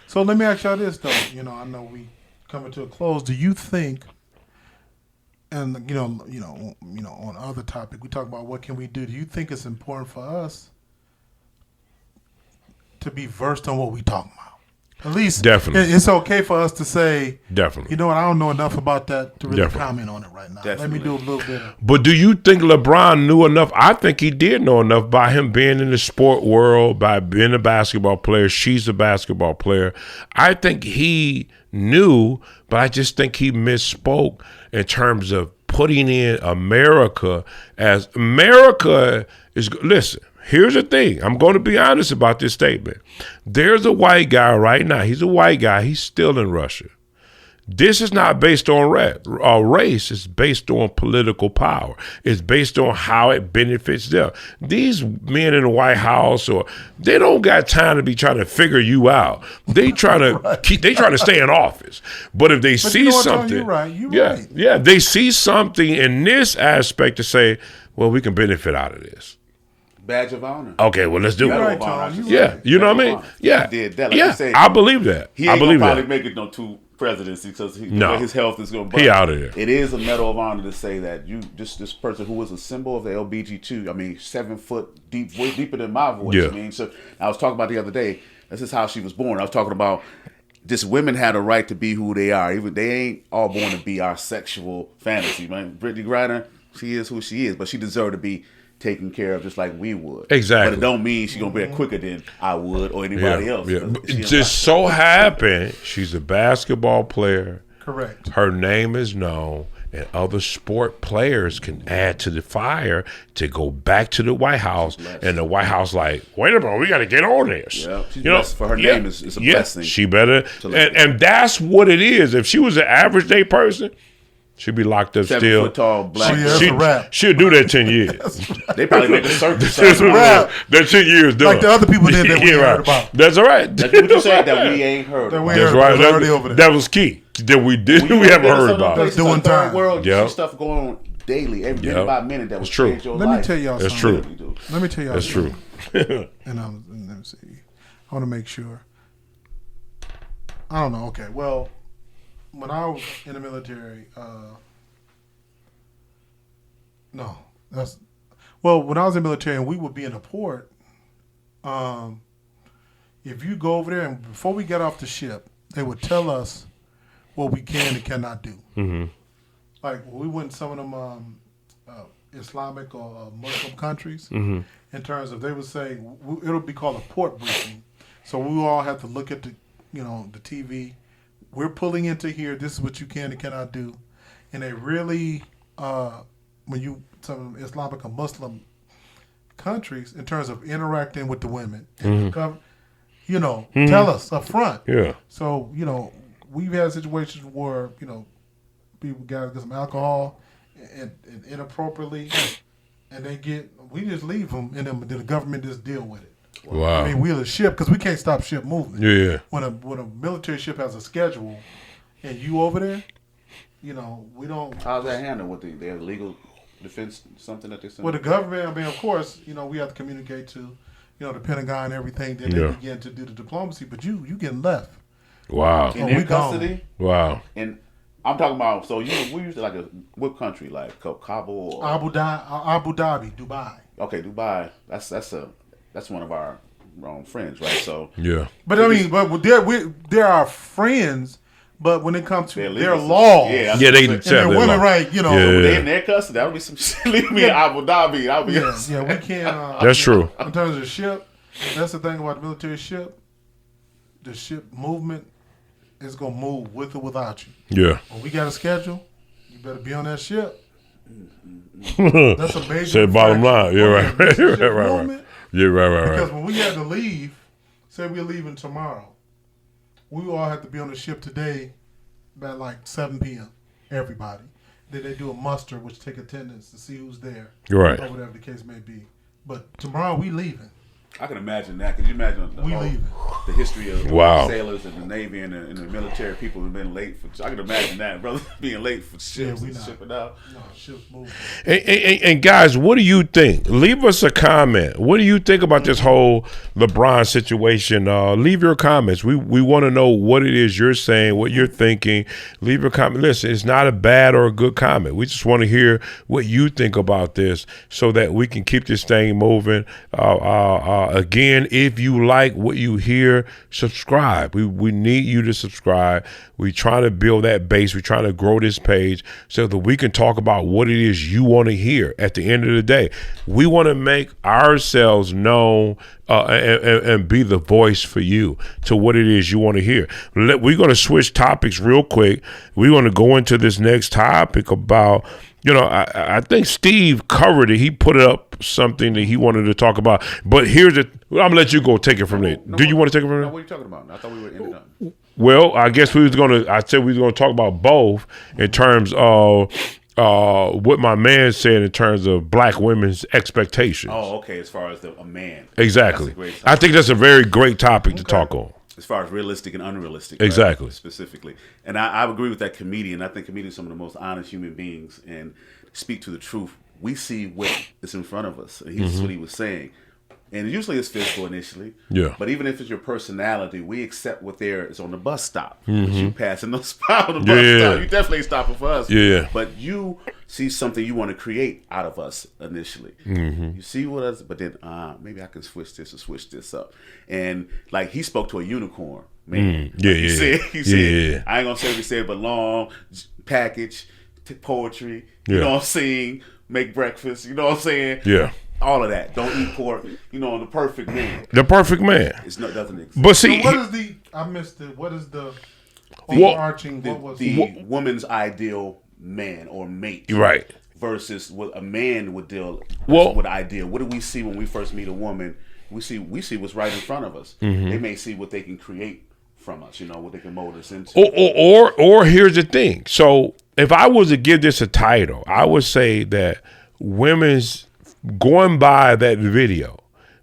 So let me ask y'all this though. I know we coming to a close. Do you think? And on other topic, we talk about what can we do. Do you think it's important for us to be versed on what we talking about? At least, definitely, it's okay for us to say, definitely. You know what? I don't know enough about that to really comment on it right now. Definitely. Let me do a little bit of. But do you think LeBron knew enough? I think he did know enough by him being in the sport world, by being a basketball player. She's a basketball player. I think he knew, but I just think he misspoke in terms of putting in America as America is. Listen, here's the thing. I'm going to be honest about this statement. There's a white guy right now. He's a white guy. He's still in Russia. This is not based on race. It's based on political power. It's based on how it benefits them. These men in the White House, they don't got time to be trying to figure you out. They trying to they trying to stay in office. But if they see something, you're right. Yeah, they see something in this aspect to say, well, we can benefit out of this. Badge of honor. Okay, well, let's do it. Right, Tom, yeah, you know what I mean? Yeah, he did that. Like you say, I believe that. He ain't I believe gonna probably that. make it two presidency because his health is going to. He out of there. It is a medal of honor to say that this person who was a symbol of the LBGQ. I mean, 7 foot deep, voice deeper than my voice. Yeah. I mean, so I was talking about the other day. This is how she was born. I was talking about just women had a right to be who they are. Even they ain't all born to be our sexual fantasy. Man, Brittany Griner, she is who she is, but she deserved to be taken care of just like we would. Exactly. But it don't mean she's gonna be quicker than I would or anybody else. Yeah. It just so happened she's a basketball player. Correct. Her name is known, and other sport players can add to the fire to go back to the White House, and the White House like, wait a minute, we got to get on this. Yeah, she's blessed for her name is a blessing. She better, and that's what it is. If she was an average day person, she'd be locked up 7 still. 7 foot tall black. She'll do that 10 years. They probably make a circus. That's a wrap. That 10 years done. Like the other people did that we heard about. That's all right. That's what you said that we ain't heard. That's right. That was key. That we did. We haven't heard about. That's doing time. World, you see stuff going on daily, every minute by minute. That was true. Your Let life. me tell y'all That's something. true. Let me tell y'all That's something. true. And let me see. I want to make sure. I don't know. Okay. Well, when I was in the military, when I was in the military and we would be in a port, if you go over there and before we get off the ship, they would tell us what we can and cannot do. Mm-hmm. like when we went to some of them Islamic or Muslim countries, Mm-hmm. in terms of they would say it'll be called a port briefing. So we all have to look at the TV. We're pulling into here. This is what you can and cannot do. And they really, when you some Islamic or Muslim countries, in terms of interacting with the women, and tell us up front. Yeah. So we've had situations where people got some alcohol and inappropriately, and we just leave them, and then the government just deal with it. Wow. I mean, we're a ship because we can't stop ship movement. Yeah. When a military ship has a schedule, and you over there, we don't. How's that handled? What they have legal defense, something that they send? Well, the government. I mean, of course, we have to communicate to, the Pentagon and everying. Then they begin to do the diplomacy. But you getting left. Wow. In their custody. Wow. And I'm talking about. So we used to what country, like Kabul or Abu Dhabi, Dubai. Okay, Dubai. That's one of our friends, right? So yeah. But I mean, they're our friends. But when it comes to their laws, they can and their women, right? They in their custody. That would be some shit. Leave me in Abu Dhabi. That would be we can't. That's true. In terms of the ship, that's the thing about the military ship. The ship movement is gonna move with or without you. Yeah. When we got a schedule, you better be on that ship. That's a major. Say bottom line. You're right. Right. Yeah, right. Because when we had to leave, say we're leaving tomorrow, we all have to be on the ship today by like 7 p.m. Everybody. Then they do a muster, which take attendance to see who's there, right, or whatever the case may be. But tomorrow we leaving. I can imagine that. Could you imagine the history of sailors and the Navy and the military people who've been late for? I can imagine that, brother, being late for ships and shipping out. No, ships moving. And guys, what do you think? Leave us a comment. What do you think about this whole LeBron situation? Leave your comments. We want to know what it is you're saying, what you're thinking. Leave your comment. Listen, it's not a bad or a good comment. We just want to hear what you think about this so that we can keep this thing moving. Again, if you like what you hear, subscribe. We need you to subscribe. We're trying to build that base. We're trying to grow this page so that we can talk about what it is you want to hear. At the end of the day, we want to make ourselves known and be the voice for you to what it is you want to hear. We're going to switch topics real quick. We're going to go into this next topic about, I think Steve covered it. He put up something that he wanted to talk about. But I'm going to let you go take it from there. Do you want to take it from there? No, what are you talking about? I thought we were ending up. Well, I guess I said we was going to talk about both in terms of what my man said in terms of black women's expectations. Oh, okay. As far as a man. Exactly. I think that's a very great topic to talk on. As far as realistic and unrealistic. Exactly. Right? Specifically. And I would agree with that comedian. I think comedians are some of the most honest human beings and speak to the truth. We see what is in front of us. And that's what he was saying. And usually it's physical initially. Yeah. But even if it's your personality, we accept what there is on the bus stop. You passing the spot on the bus stop. You definitely ain't stopping for us. Yeah. But you see something you want to create out of us initially. You see what us, but then maybe I can switch this or switch this up. And like he spoke to a unicorn. Man. He said, I ain't gonna say what he said, but long package, poetry, you know what I'm saying? Make breakfast, you know what I'm saying? Yeah. All of that. Don't eat pork. The perfect man. The perfect man. Doesn't exist. But see, so what is the overarching? The woman's ideal man or mate? Right. Versus what a man would deal with ideal. What do we see when we first meet a woman? We see what's right in front of us. They may see what they can create from us. What they can mold us into. Or here's the thing. So if I was to give this a title, I would say that going by that video,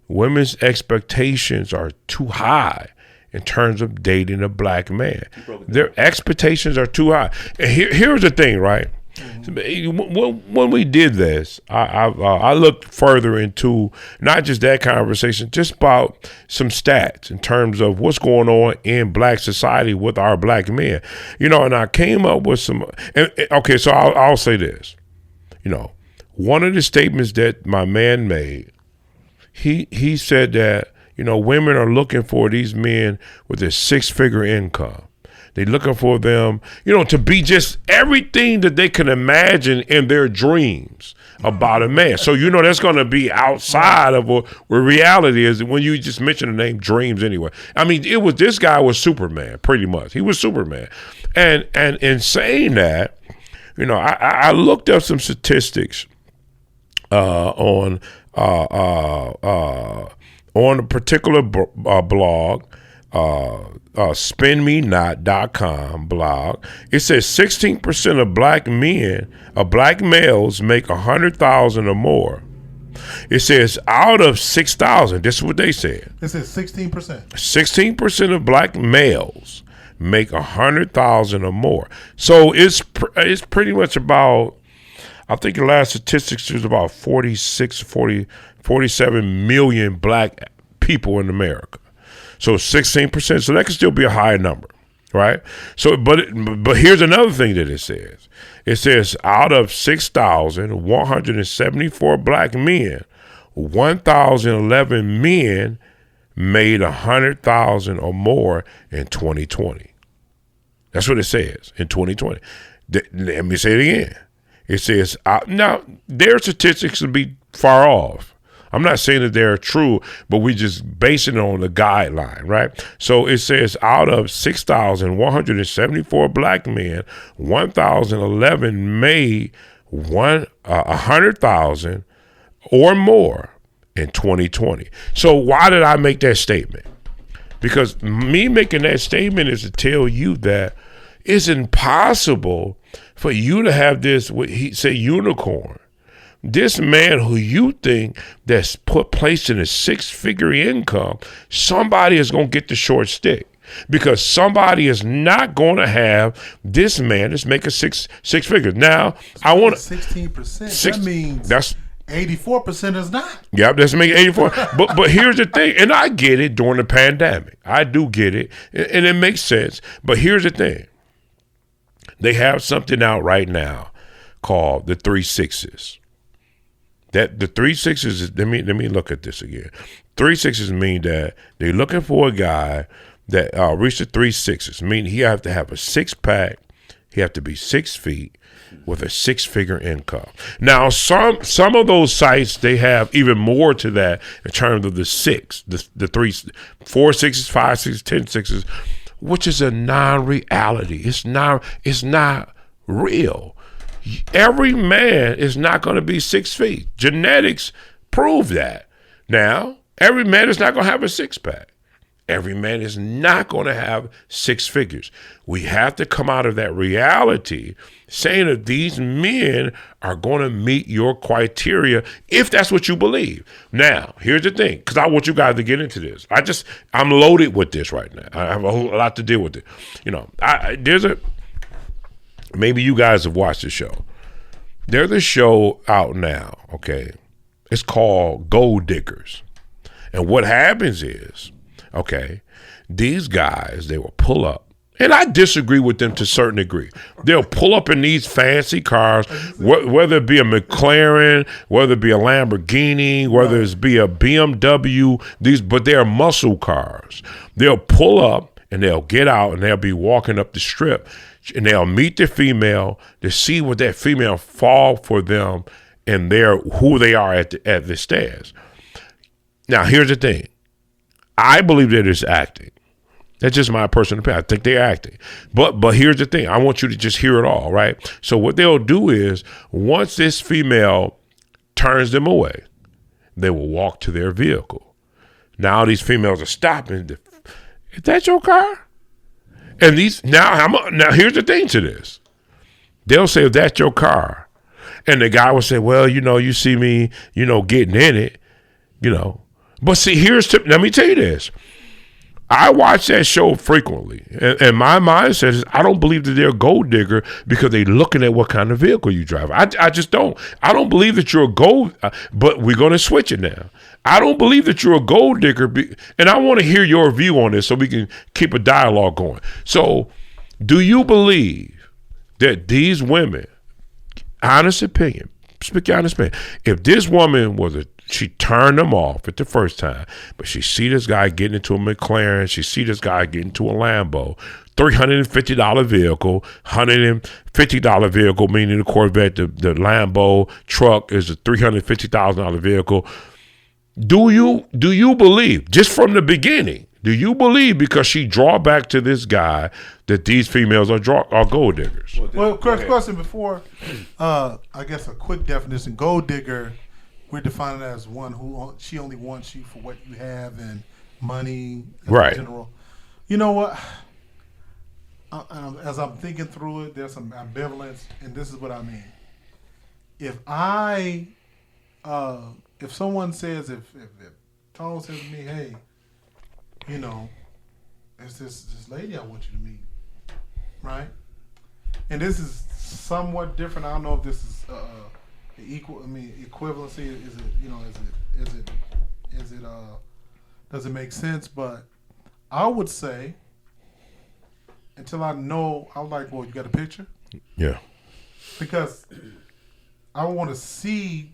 women's expectations are too high in terms of dating a black man. Their expectations are too high. And here's the thing, right? When we did this, I looked further into not just that conversation, just about some stats in terms of what's going on in black society with our black men. And I came up with some. Okay, so I'll say this. One of the statements that my man made, he said that women are looking for these men with a 6-figure income. They're looking for them, to be just everything that they can imagine in their dreams about a man. So, that's going to be outside of what reality is when you just mention the name dreams anyway. I mean, this guy was Superman, pretty much. He was Superman. And in saying that, I looked up some statistics on a particular blog, spinmenot.com blog. It says 16% of black males make 100,000 or more. It says out of 6,000, this is what they said. It says 16%. 16% of black males make 100,000 or more. So it's pretty much about, I think the last statistics was about 47 million black people in America. So 16%. So that could still be a high number, right? So, but here's another thing that it says. It says out of 6,174 black men, 1,011 men made 100,000 or more in 2020. That's what it says in 2020. Let me say it again. It says, now, their statistics will be far off. I'm not saying that they're true, but we just basing it on the guideline, right? So it says out of 6,174 black men, 1,011 made 100,000 or more in 2020. So why did I make that statement? Because me making that statement is to tell you that it's impossible for you to have this, what he said, unicorn. This man who you think that's placed in a six-figure income, somebody is going to get the short stick, because somebody is not going to have this man that's making six figures. Now, I want 16%. That means that's 84% is not. Yep, that's making 84. but here's the thing, and I get it during the pandemic. I do get it, and it makes sense. But here's the thing. They have something out right now called the 3 6s. That the 3 6s is, let me look at this again. 3 6s mean that they're looking for a guy that reached the 3 6s, meaning he have to have a 6-pack, he have to be 6 feet with a 6-figure income. Now, some of those sites, they have even more to that in terms of the 6, the 3, 4 6s, 5 6s, 10 6s, which is a non-reality. It's not real. Every man is not going to be 6 feet. Genetics prove that. Now, every man is not going to have a 6-pack. Every man is not going to have 6 figures. We have to come out of that reality saying that these men are going to meet your criteria if that's what you believe. Now, here's the thing, because I want you guys to get into this. I'm loaded with this right now. I have a whole lot to deal with it. Maybe you guys have watched the show. There's a show out now, okay? It's called Gold Diggers. And what happens is, okay, these guys, they will pull up. And I disagree with them to a certain degree. They'll pull up in these fancy cars, whether it be a McLaren, whether it be a Lamborghini, whether it be a BMW, but they're muscle cars. They'll pull up and they'll get out and they'll be walking up the strip. And they'll meet the female to see what that female fall for them and who they are at the stairs. Now, here's the thing. I believe that it's acting. That's just my personal opinion. I think they're acting. But here's the thing. I want you to just hear it all, right? So what they'll do is, once this female turns them away, they will walk to their vehicle. Now these females are stopping. Is that your car? And now here's the thing to this. They'll say, if that's your car. And the guy will say, well, you see me, getting in it, But see, let me tell you this. I watch that show frequently. And my mindset is, I don't believe that they're a gold digger because they're looking at what kind of vehicle you drive. I just don't. I don't believe that you're a gold, but we're going to switch it now. I don't believe that you're a gold digger, and I want to hear your view on this so we can keep a dialogue going. So, do you believe that these women, honest opinion, speak your honest opinion, if this woman she turned him off at the first time, but she see this guy getting into a McLaren. She see this guy getting into a Lambo, $350 vehicle, $150 vehicle, meaning the Corvette. The Lambo truck is a $350,000 vehicle. Do you believe, just from the beginning, do you believe because she draw back to this guy that these females are gold diggers? Well, question before, I guess a quick definition. Gold digger, we're defining it as one who she only wants you for what you have and money in general. You know what? As I'm thinking through it, there's some ambivalence, and this is what I mean. If someone says, if Tone says to me, hey, you know, it's this lady I want you to meet, right? And this is somewhat different. I don't know if this is equal. I mean, equivalency. Is it? You know, is it? Does it make sense? But I would say, until I know, I'm like, well, you got a picture? Yeah. Because I want to see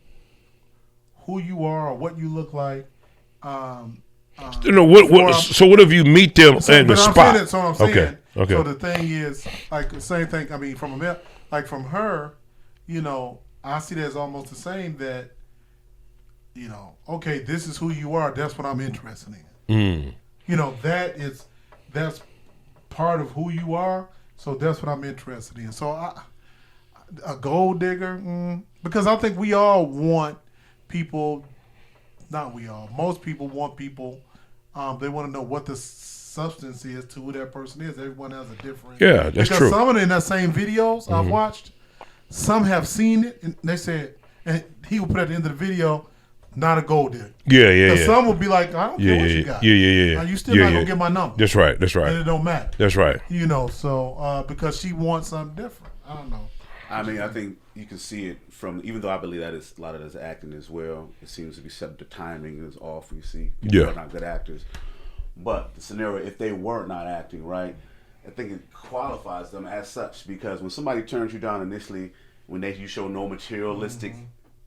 who you are or what you look like. You know so what if you meet them in the spot? So I'm saying. Okay. So the thing is, like the same thing. I mean, from her, you know, I see that as almost the same. That, you know, okay, this is who you are. That's what I'm interested in. You know, that's part of who you are. So that's what I'm interested in. So a gold digger, because I think we all want people. Not we all. Most people want people. They want to know what the substance is to who that person is. Everyone has a different. Yeah, that's because true. Some of them in that same videos I've watched, some have seen it and they said, and he will put at the end of the video, not a gold digger. Yeah. Some will be like, I don't care what you got. Yeah. You still not gonna get my number. That's right. And it don't matter. That's right. You know, so because she wants something different. I don't know. I mean, I think you can see it from, even though I believe that a lot of that's acting as well. It seems to be the timing is off. You see, people are not good actors. But the scenario, if they were not acting right, I think it qualifies them as such, because when somebody turns you down initially, when you show no materialistic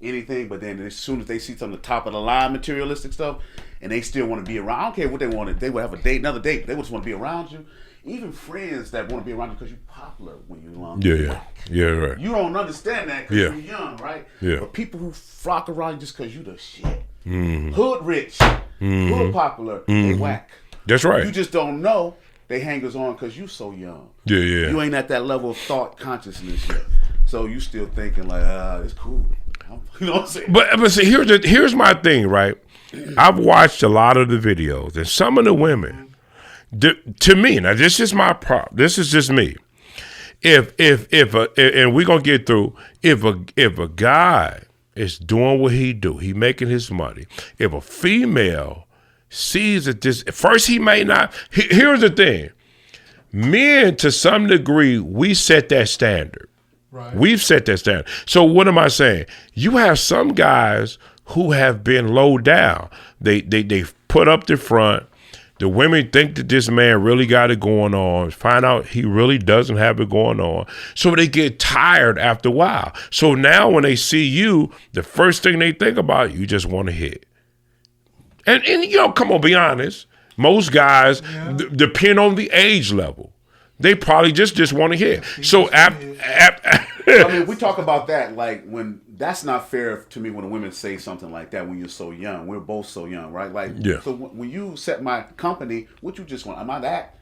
anything, but then as soon as they see some of the top of the line materialistic stuff, and they still want to be around, I don't care what they wanted. They would have another date. They just want to be around you. Even friends that want to be around you because you're popular when you're young. Yeah, right. You don't understand that because you're young, right? Yeah. But people who flock around you just because you the shit. Hood rich, hood popular, they whack. That's right. You just don't know they hangers on because you so young. Yeah. You ain't at that level of thought consciousness yet. So you still thinking like, it's cool. You know what I'm saying? But see, here's my thing, right? I've watched a lot of the videos, and some of the women, to me, now this is my problem. This is just me. And we're gonna get through. If a guy is doing what he do, he making his money. If a female sees that this, first he may not. Here's the thing: men, to some degree, we set that standard. Right. We've set that standard. So what am I saying? You have some guys who have been low down. They put up the front. The women think that this man really got it going on, find out he really doesn't have it going on. So they get tired after a while. So now when they see you, the first thing they think about, you just want to hit. And you know, come on, be honest. Most guys depend on the age level. They probably just want to hit. So I mean, we talk about that like when that's not fair to me when the women say something like that when you're so young. We're both so young, right? Like, so when you set my company, what you just want? Am I that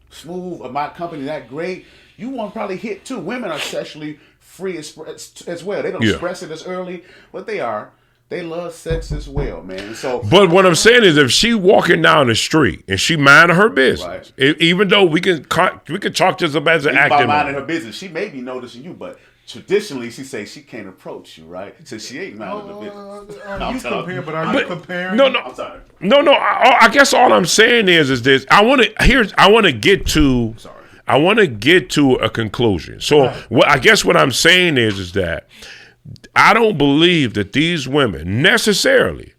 smooth? Am my company that great? You want to probably hit too. Women are sexually free as well. They don't express it as early, but they are. They love sex as well, man. So, but what I'm saying is, if she walking down the street and she minding her business, even though we can chalk this up as an acting, minding her business, she may be noticing you, but traditionally she say she can't approach you, right? So she ain't minding her business. Are you comparing? No. I'm sorry. No. I guess all I'm saying is this. I want to get to. I want to get to a conclusion. So I guess what I'm saying is that I don't believe that these women necessarily,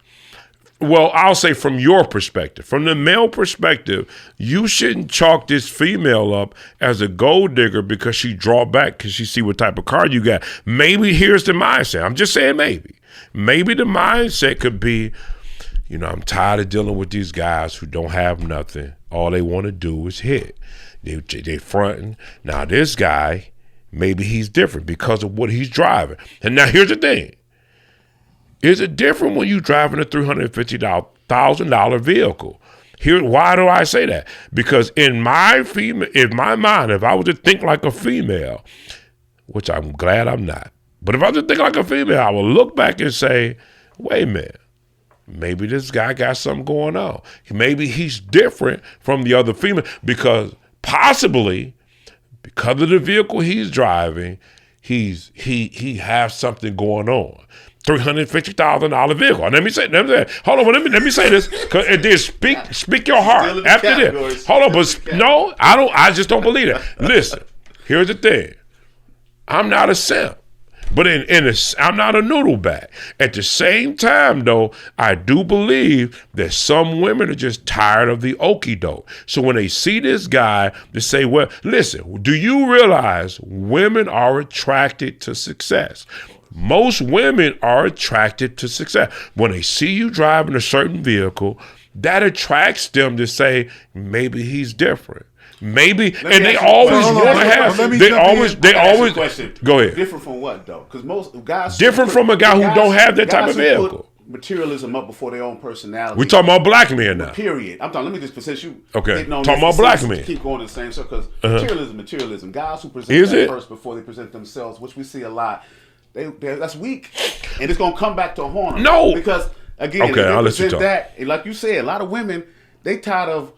well, I'll say from your perspective, from the male perspective, you shouldn't chalk this female up as a gold digger because she draw back because she see what type of car you got. Maybe here's the mindset. I'm just saying maybe. Maybe the mindset could be, I'm tired of dealing with these guys who don't have nothing. All they want to do is hit. They fronting. Now this guy, maybe he's different because of what he's driving. And now here's the thing. Is it different when you're driving a $350,000 vehicle? Why do I say that? Because in my mind, if I was to think like a female, which I'm glad I'm not, but if I was to think like a female, I would look back and say, wait a minute, maybe this guy got something going on. Maybe he's different from the other female because possibly because of the vehicle he's driving, he has something going on. $350,000 vehicle. Let me say, hold on. Let me say this. And then speak your heart after this. Hold on, but no, I don't. I just don't believe that. Listen, here's the thing. I'm not a simp, but I'm not a noodle bag. At the same time, though, I do believe that some women are just tired of the okie doke. So when they see this guy, they say, "Well, listen. Do you realize women are attracted to success?" Most women are attracted to success. When they see you driving a certain vehicle, that attracts them to say, maybe he's different. Maybe, and they always want to have. They always. Go ahead. Different from what though? Because most guys different from a guy who don't have that type of vehicle. Materialism up before their own personality. We're talking about black men now. Period. I'm talking. Let me just present you. Okay. Talking about black men. Keep going in the same circle. Because materialism. Guys who present first before they present themselves, which we see a lot. That's weak, and it's gonna come back to haunt them. No, because again, okay, I'll let you talk. That, and like you said, a lot of women they tired of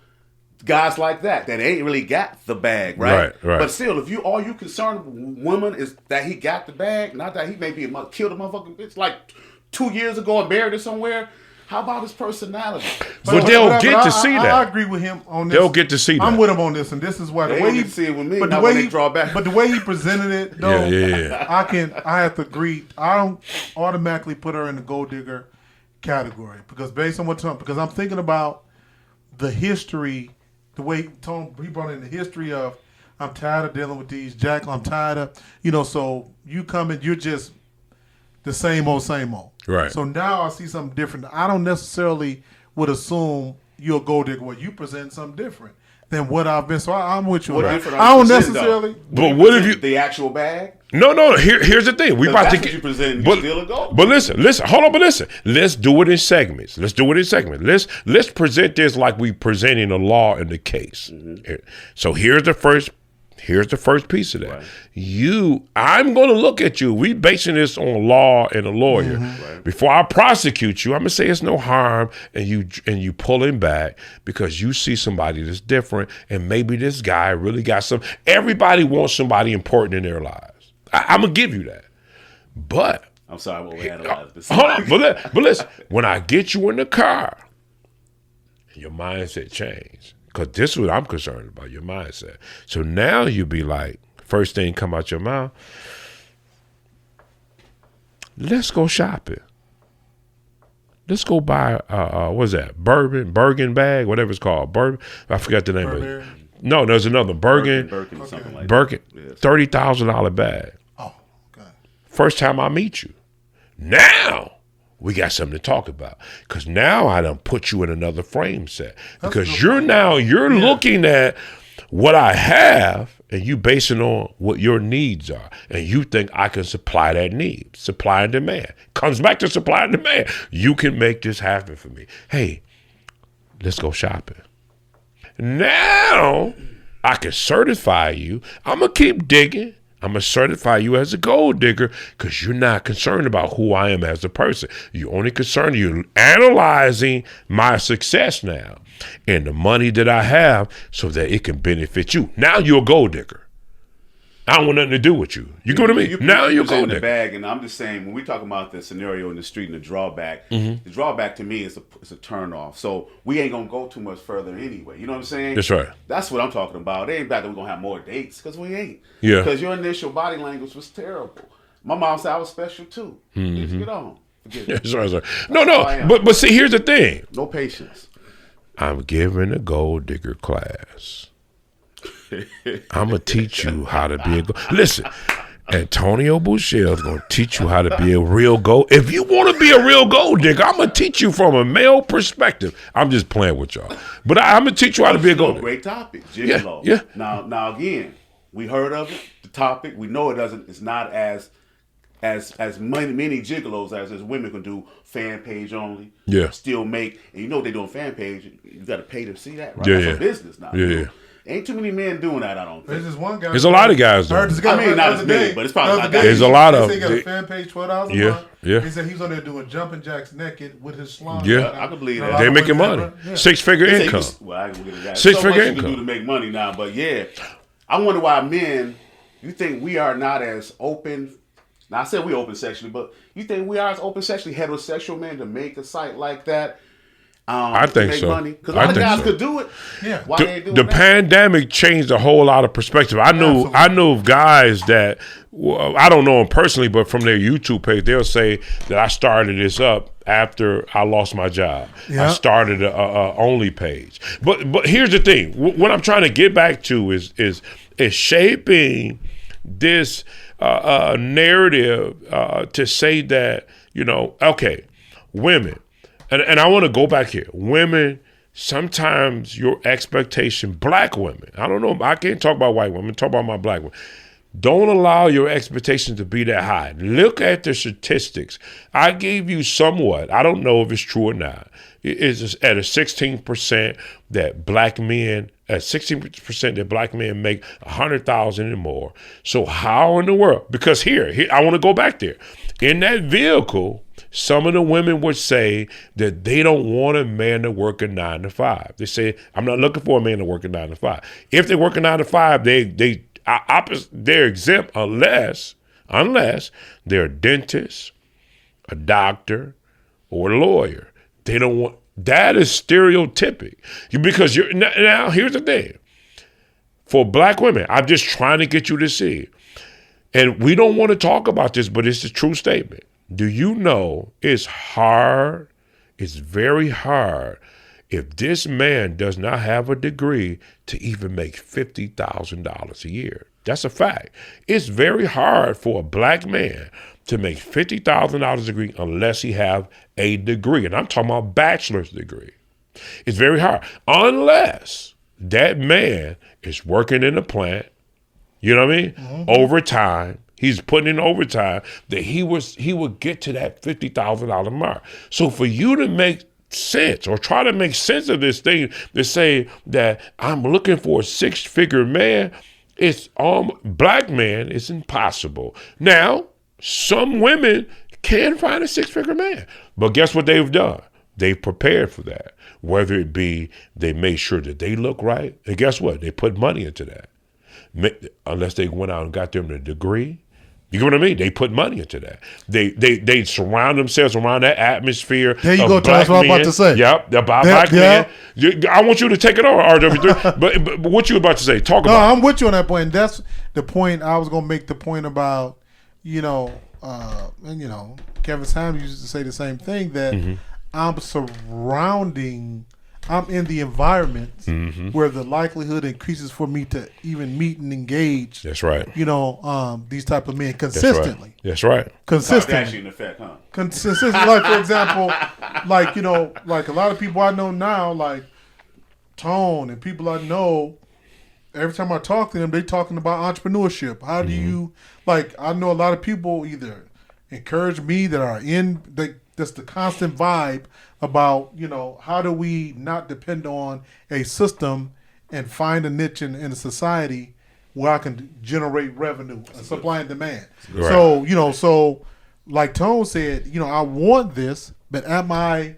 guys like that ain't really got the bag, right? Right. But still, if all you concerned with women is that he got the bag, not that he maybe killed a motherfucking bitch like 2 years ago and buried it somewhere. How about his personality? But they'll get to see that. I agree with him on this. They'll get to see that. I'm with him on this, and this is why the way he see it with me. But the way he draw back. But the way he presented it, though, yeah. I have to agree. I don't automatically put her in the gold digger category because based on because I'm thinking about the history, the way he brought in the history of I'm tired of dealing with these jack. I'm tired of So you come in, you're just the same old. Right. So now I see something different. I don't necessarily would assume you're a gold digger where you present something different than what I've been. So I'm with you. I don't necessarily. But what if you the actual bag? No. Here's the thing. We about to get. You present. You still a gold. But listen. Hold on. But listen. Let's do it in segments. Let's present this like we presenting a law in the case. Mm-hmm. So here's the first piece of that. Right. I'm going to look at you. We basing this on law and a lawyer. Mm-hmm. Right. Before I prosecute you, I'm going to say it's no harm, and you pull him back because you see somebody that's different, and maybe this guy really got some. Everybody wants somebody important in their lives. I'm going to give you that. But I'm sorry, what we analyzed this. Hold on, but listen, when I get you in the car, your mindset changed. Because this is what I'm concerned about, your mindset. So now you be like, first thing come out your mouth, let's go shopping. Let's go buy, what's that, Bergen bag, whatever it's called. I forgot the name of it. No, there's another Birkin, something like that. Yes. $30,000 bag. Oh, okay. First time I meet you. Now we got something to talk about. Because now I done put you in another frame set. Because you're looking at what I have and you basing on what your needs are. And you think I can supply that need. Supply and demand. Comes back to supply and demand. You can make this happen for me. Hey, let's go shopping. Now I can certify you. I'm going to keep digging. I'm going to certify you as a gold digger because you're not concerned about who I am as a person. You're only concerned, you're analyzing my success now and the money that I have so that it can benefit you. Now you're a gold digger. I don't want nothing to do with you. You get what I mean? Now you're a gold digger. The bag, and I'm just saying, when we talk about the scenario in the street and the drawback, the drawback to me is a turn off. So we ain't going to go too much further anyway. You know what I'm saying? That's right. That's what I'm talking about. It ain't about that we're going to have more dates because we ain't. Yeah. Because your initial body language was terrible. My mom said I was special too. Just get on. Forget it. Yeah, sorry. No. But see, here's the thing. No patience. I'm giving a gold digger class. I'm going to teach you how to be a gold. Listen, Antonio Boucher is going to teach you how to be a real gold. If you want to be a real gold digger, I'm going to teach you from a male perspective. I'm just playing with y'all. But I'm going to teach you how to be a gold digger. Great topic, gigolo. Yeah. Now again, we heard of it, the topic. We know it's not as many gigolos as women can do, fan page only. Yeah. Still make, and you know what they do on fan page, you got to pay to see that, right? Yeah, That's a business now. Yeah. Ain't too many men doing that, I don't think. There's just one guy. There's a lot of guys doing it. I mean, not as many, but it's probably not There's a lot of He got a fan page, $12 a month. Yeah. He said he was on there doing jumping jacks naked with his slime. Yeah. I can believe that. They're making money. Yeah. Six-figure They say income. I can get that. Six-figure so much income. you can do to make money now, but yeah, I wonder why men. You think we are not as open? Now I said we open sexually, but you think we are as open sexually heterosexual men to make a site like that? I think so. Because a lot of guys could do it. Yeah. Why they doing The that? pandemic changed a whole lot of perspective. I knew of guys that, well, I don't know them personally, but from their YouTube page, they'll say that I started this up after I lost my job. Yeah. I started a only page. But here's the thing. What I'm trying to get back to is shaping this narrative to say that, okay, women. And I want to go back here. Women, sometimes your expectation, black women, I don't know, I can't talk about white women, talk about my black women. Don't allow your expectations to be that high. Look at the statistics. I gave you somewhat, I don't know if it's true or not. It's at a 16% that black men, at 16% that black men make $100,000 and more. So how in the world? Because here, I want to go back there. In that vehicle, some of the women would say that they don't want a man to work a 9 to 5. They say, I'm not looking for a man to work a 9 to 5. If they work a 9 to 5, they're exempt unless they're a dentist, a doctor, or a lawyer. They don't want. That is stereotypic. Because now here's the thing. For black women, I'm just trying to get you to see. And we don't want to talk about this, but it's a true statement. Do you know it's hard, it's very hard, if this man does not have a degree to even make $50,000 a year? That's a fact. It's very hard for a black man to make $50,000 a degree unless he have a degree. And I'm talking about bachelor's degree. It's very hard. Unless that man is working in a plant, you know what I mean? Mm-hmm. Overtime. He's putting in overtime that he would get to that $50,000 mark. So for you to make sense or try to make sense of this thing to say that I'm looking for a six-figure man, it's black man, it's impossible. Now, some women can find a six-figure man, but guess what they've done? They've prepared for that. Whether it be they made sure that they look right, and guess what? They put money into that. Unless they went out and got them a degree. You get what I mean? They put money into that. They surround themselves around that atmosphere. There you go, that's what I'm about to say. Yep, about black men. I want you to take it on, RW3. but what you about to say? Talk about I'm with you on that point. And that's the point I was going to make, the point about, Kevin Samuels used to say the same thing, that I'm in the environment where the likelihood increases for me to even meet and engage. That's right. These type of men consistently. That's right. Consistently. In effect, huh? Consistently. Like, for example, like a lot of people I know now, like Tone and people I know, every time I talk to them, they talking about entrepreneurship. How do you, I know a lot of people either encourage me that are that's the constant vibe about, how do we not depend on a system and find a niche in a society where I can generate revenue, supply and demand. Right. So, like Tone said, I want this, but am I,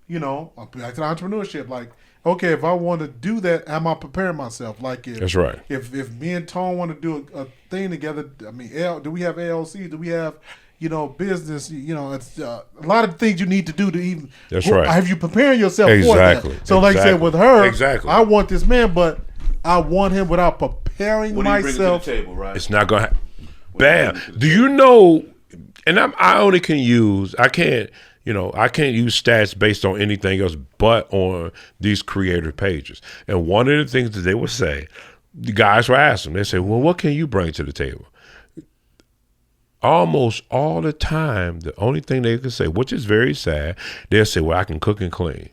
back to the entrepreneurship, like, okay, if I want to do that, am I preparing myself? Like, that's right. If me and Tone want to do a thing together, I mean, do we have ALC? Do we have business, it's a lot of things you need to do to even. That's right. Have you preparing yourself for that? So, like I said, with her, I want this man, but I want him without preparing myself. To the table, right? It's not gonna happen. Bam. Do you know? And I only can use. I can't use stats based on anything else but on these creator pages. And one of the things that they would say, the guys were asking, they say, "Well, what can you bring to the table?" almost all the time, the only thing they can say, which is very sad, they'll say, well, I can cook and clean.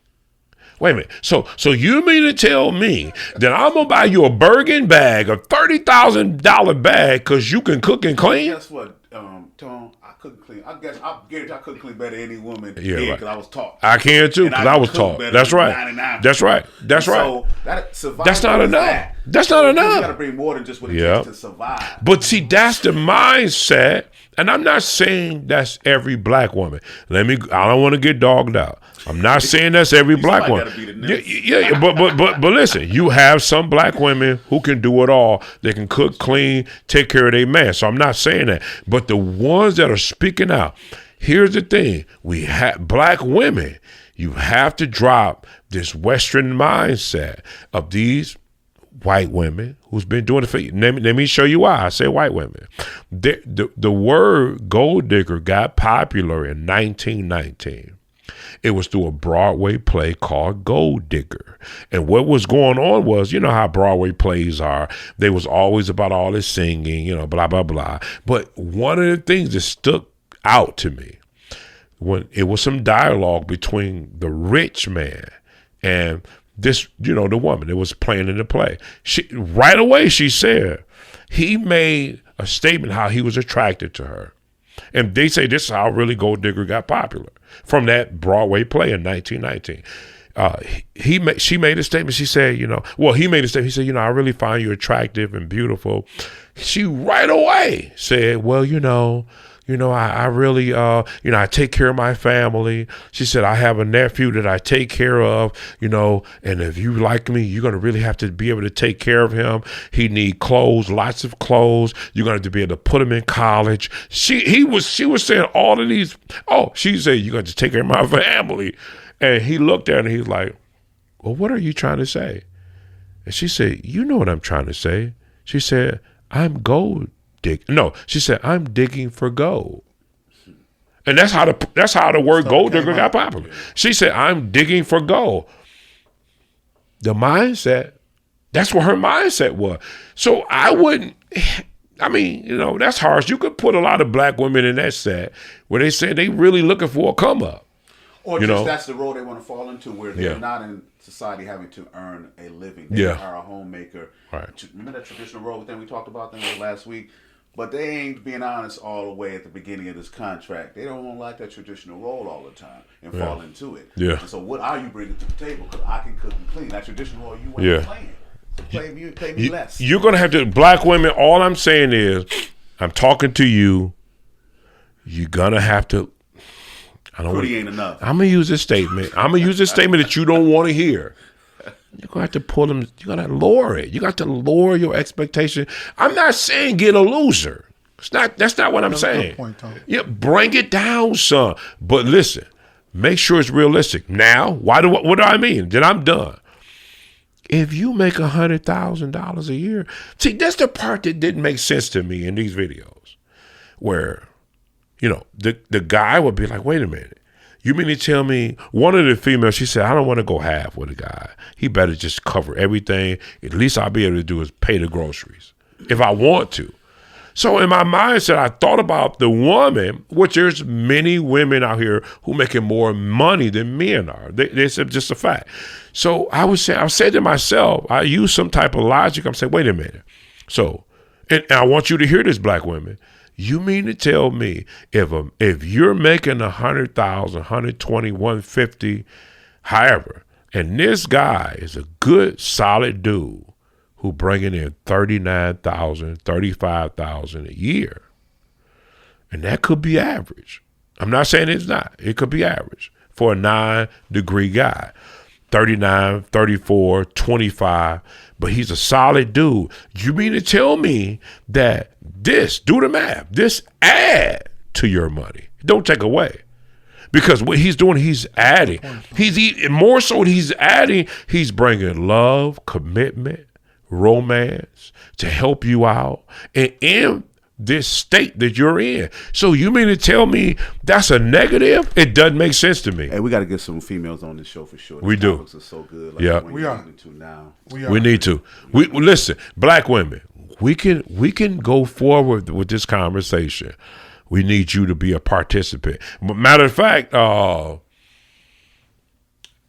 Wait a minute. So you mean to tell me that I'm going to buy you a Bergen bag, a $30,000 bag, because you can cook and clean? Guess what, Tom? I couldn't clean. I guarantee I couldn't clean better than any woman Yeah, because right. I was taught. I can too, because I was cook taught. better That's than right. 99. That's right. That's right. So survival That's not is enough. that. That's not You enough. got to bring more than just what it Yeah. takes to survive. But see, that's the mindset. And I'm not saying that's every black woman. I don't want to get dogged out. I'm not saying that's every black somebody woman. gotta be the next. Yeah, but listen, you have some black women who can do it all. They can cook, clean, take care of their man. So I'm not saying that. But the ones that are speaking out, here's the thing. We have black women. You have to drop this Western mindset of these white women who's been doing it for you. Let me show you why I say white women. The word gold digger got popular in 1919. It was through a Broadway play called Gold Digger. And what was going on was, you know how Broadway plays are. They was always about all this singing, blah, blah, blah. But one of the things that stuck out to me, when it was some dialogue between the rich man and this, the woman that was playing in the play. Right away, she said, he made a statement how he was attracted to her. And they say this is how really Gold Digger got popular, from that Broadway play in 1919. She made a statement. She said, he made a statement. He said, I really find you attractive and beautiful. She right away said, well, I really, I take care of my family. She said, I have a nephew that I take care of, and if you like me, you're going to really have to be able to take care of him. He need clothes, lots of clothes. You're going to have to be able to put him in college. She was saying all of these. Oh, she said, you're going to take care of my family. And he looked at her and he's like, well, what are you trying to say? And she said, you know what I'm trying to say. She said, I'm gold. She said, I'm digging for gold. And that's how the word gold digger got popular. She said, I'm digging for gold. The mindset, that's what her mindset was. So that's harsh. You could put a lot of black women in that set where they say they really looking for a come up. Or that's the role they want to fall into, where they're not in society having to earn a living. They are a homemaker. Right. Remember that traditional role thing we talked about last week? But they ain't being honest all the way at the beginning of this contract. They don't like that traditional role all the time and fall into it. Yeah. And so what are you bringing to the table? Because I can cook and clean. That traditional role you ain't playing. So pay me less. You're going to have to, black women, all I'm saying is, I'm talking to you. You're going to have to, ain't enough. I'm going to use this statement. That you don't want to hear. You're going to have to pull them. You're going to lower it. You got to lower your expectation. I'm not saying get a loser. That's not what I'm saying. Point, Tom. Yeah, bring it down, son. But listen, make sure it's realistic. Now, what do I mean? Then I'm done. If you make $100,000 a year, see, that's the part that didn't make sense to me in these videos, where, the guy would be like, wait a minute. You mean to tell me, one of the females, she said, I don't want to go half with a guy. He better just cover everything. At least I'll be able to do is pay the groceries if I want to. So in my mindset, I thought about the woman, which there's many women out here who making more money than men are. It's just a fact. So I said to myself, I use some type of logic. I'm saying, wait a minute. So, and I want you to hear this, black women. You mean to tell me if you're making 100,000, 120, 150, however, and this guy is a good, solid dude who bringing in 39,000, 35,000 a year, and that could be average. I'm not saying it's not. It could be average for a 9-degree guy. 39, 34, 25, but he's a solid dude. You mean to tell me that do the math, this add to your money. Don't take away. Because what he's doing, he's adding. More so he's adding, he's bringing love, commitment, romance to help you out. And in this state that you're in. So you mean to tell me that's a negative? It doesn't make sense to me. Hey, we got to get some females on this show for sure. We do. Topics are so good. Yeah, we are. We need to. Listen, black women. We can go forward with this conversation, We need you to be a participant. But matter of fact,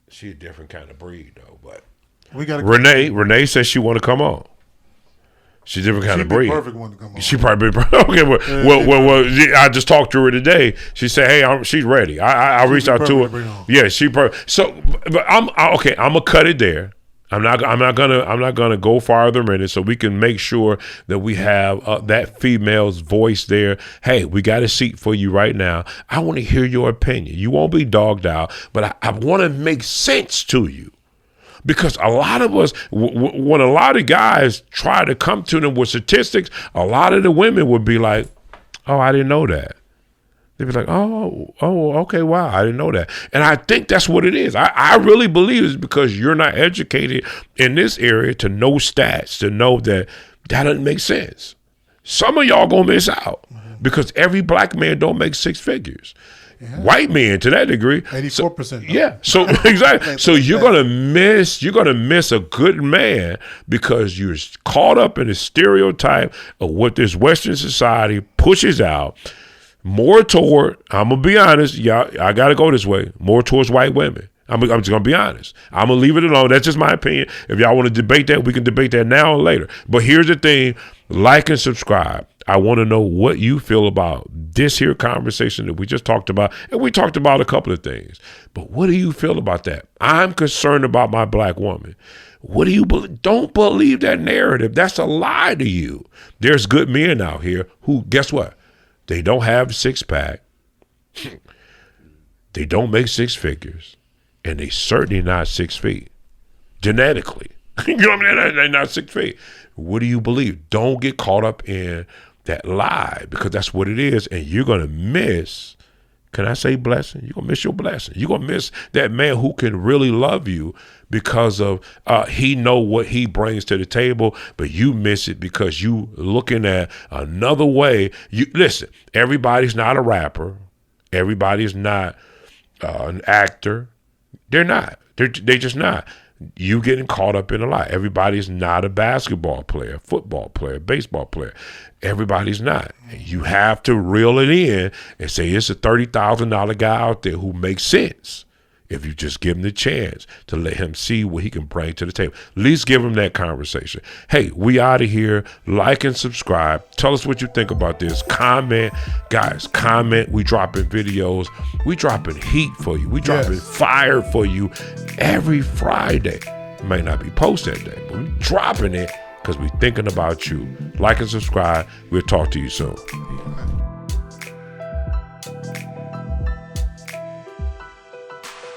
she a different kind of breed though. But We got Renee says she want to come on. She's a different kind of breed. Perfect one to come on. She probably okay. Well, I just talked to her today. She said, "Hey, she's ready." I reached out to her. Yeah, so. But I'm gonna cut it there. I'm not gonna go farther in it, so we can make sure that we have that female's voice there. Hey, we got a seat for you right now. I want to hear your opinion. You won't be dogged out, but I want to make sense to you. Because a lot of us, when a lot of guys try to come to them with statistics, a lot of the women would be like, "Oh, I didn't know that." They'd be like, oh, okay, wow, I didn't know that. And I think that's what it is. I really believe it's because you're not educated in this area to know stats, to know that doesn't make sense. Some of y'all gonna miss out because every black man don't make six figures. Yeah. White men to that degree, 84%. Yeah, so exactly. So you're gonna miss a good man because you're caught up in the stereotype of what this Western society pushes out. More toward, I'm gonna be honest, y'all. I gotta go this way. More towards white women. I'm just gonna be honest. I'm gonna leave it alone. That's just my opinion. If y'all want to debate that, we can debate that now or later. But here's the thing: like and subscribe. I want to know what you feel about this here conversation that we just talked about, and we talked about a couple of things. But what do you feel about that? I'm concerned about my black woman. What do you believe? Don't believe that narrative. That's a lie to you. There's good men out here who, guess what? They don't have a six-pack. They don't make six figures. And they certainly not 6 feet. Genetically. You know what I mean? They're not 6 feet. What do you believe? Don't get caught up in that lie because that's what it is. And you're going to miss, can I say blessing? You're going to miss your blessing. You're going to miss that man who can really love you because of he know what he brings to the table, but you miss it because you looking at another way. You listen, everybody's not a rapper. Everybody's not an actor. They're not. They just not. You getting caught up in a lie. Everybody's not a basketball player, football player, baseball player. Everybody's not. You have to reel it in and say it's a $30,000 guy out there who makes sense. If you just give him the chance to let him see what he can bring to the table. At least give him that conversation. Hey, we out of here. Like and subscribe. Tell us what you think about this. Comment. Guys, comment. We dropping videos. We dropping heat for you. We dropping fire for you every Friday. It may not be post that day, but we dropping it because we thinking about you. Like and subscribe. We'll talk to you soon.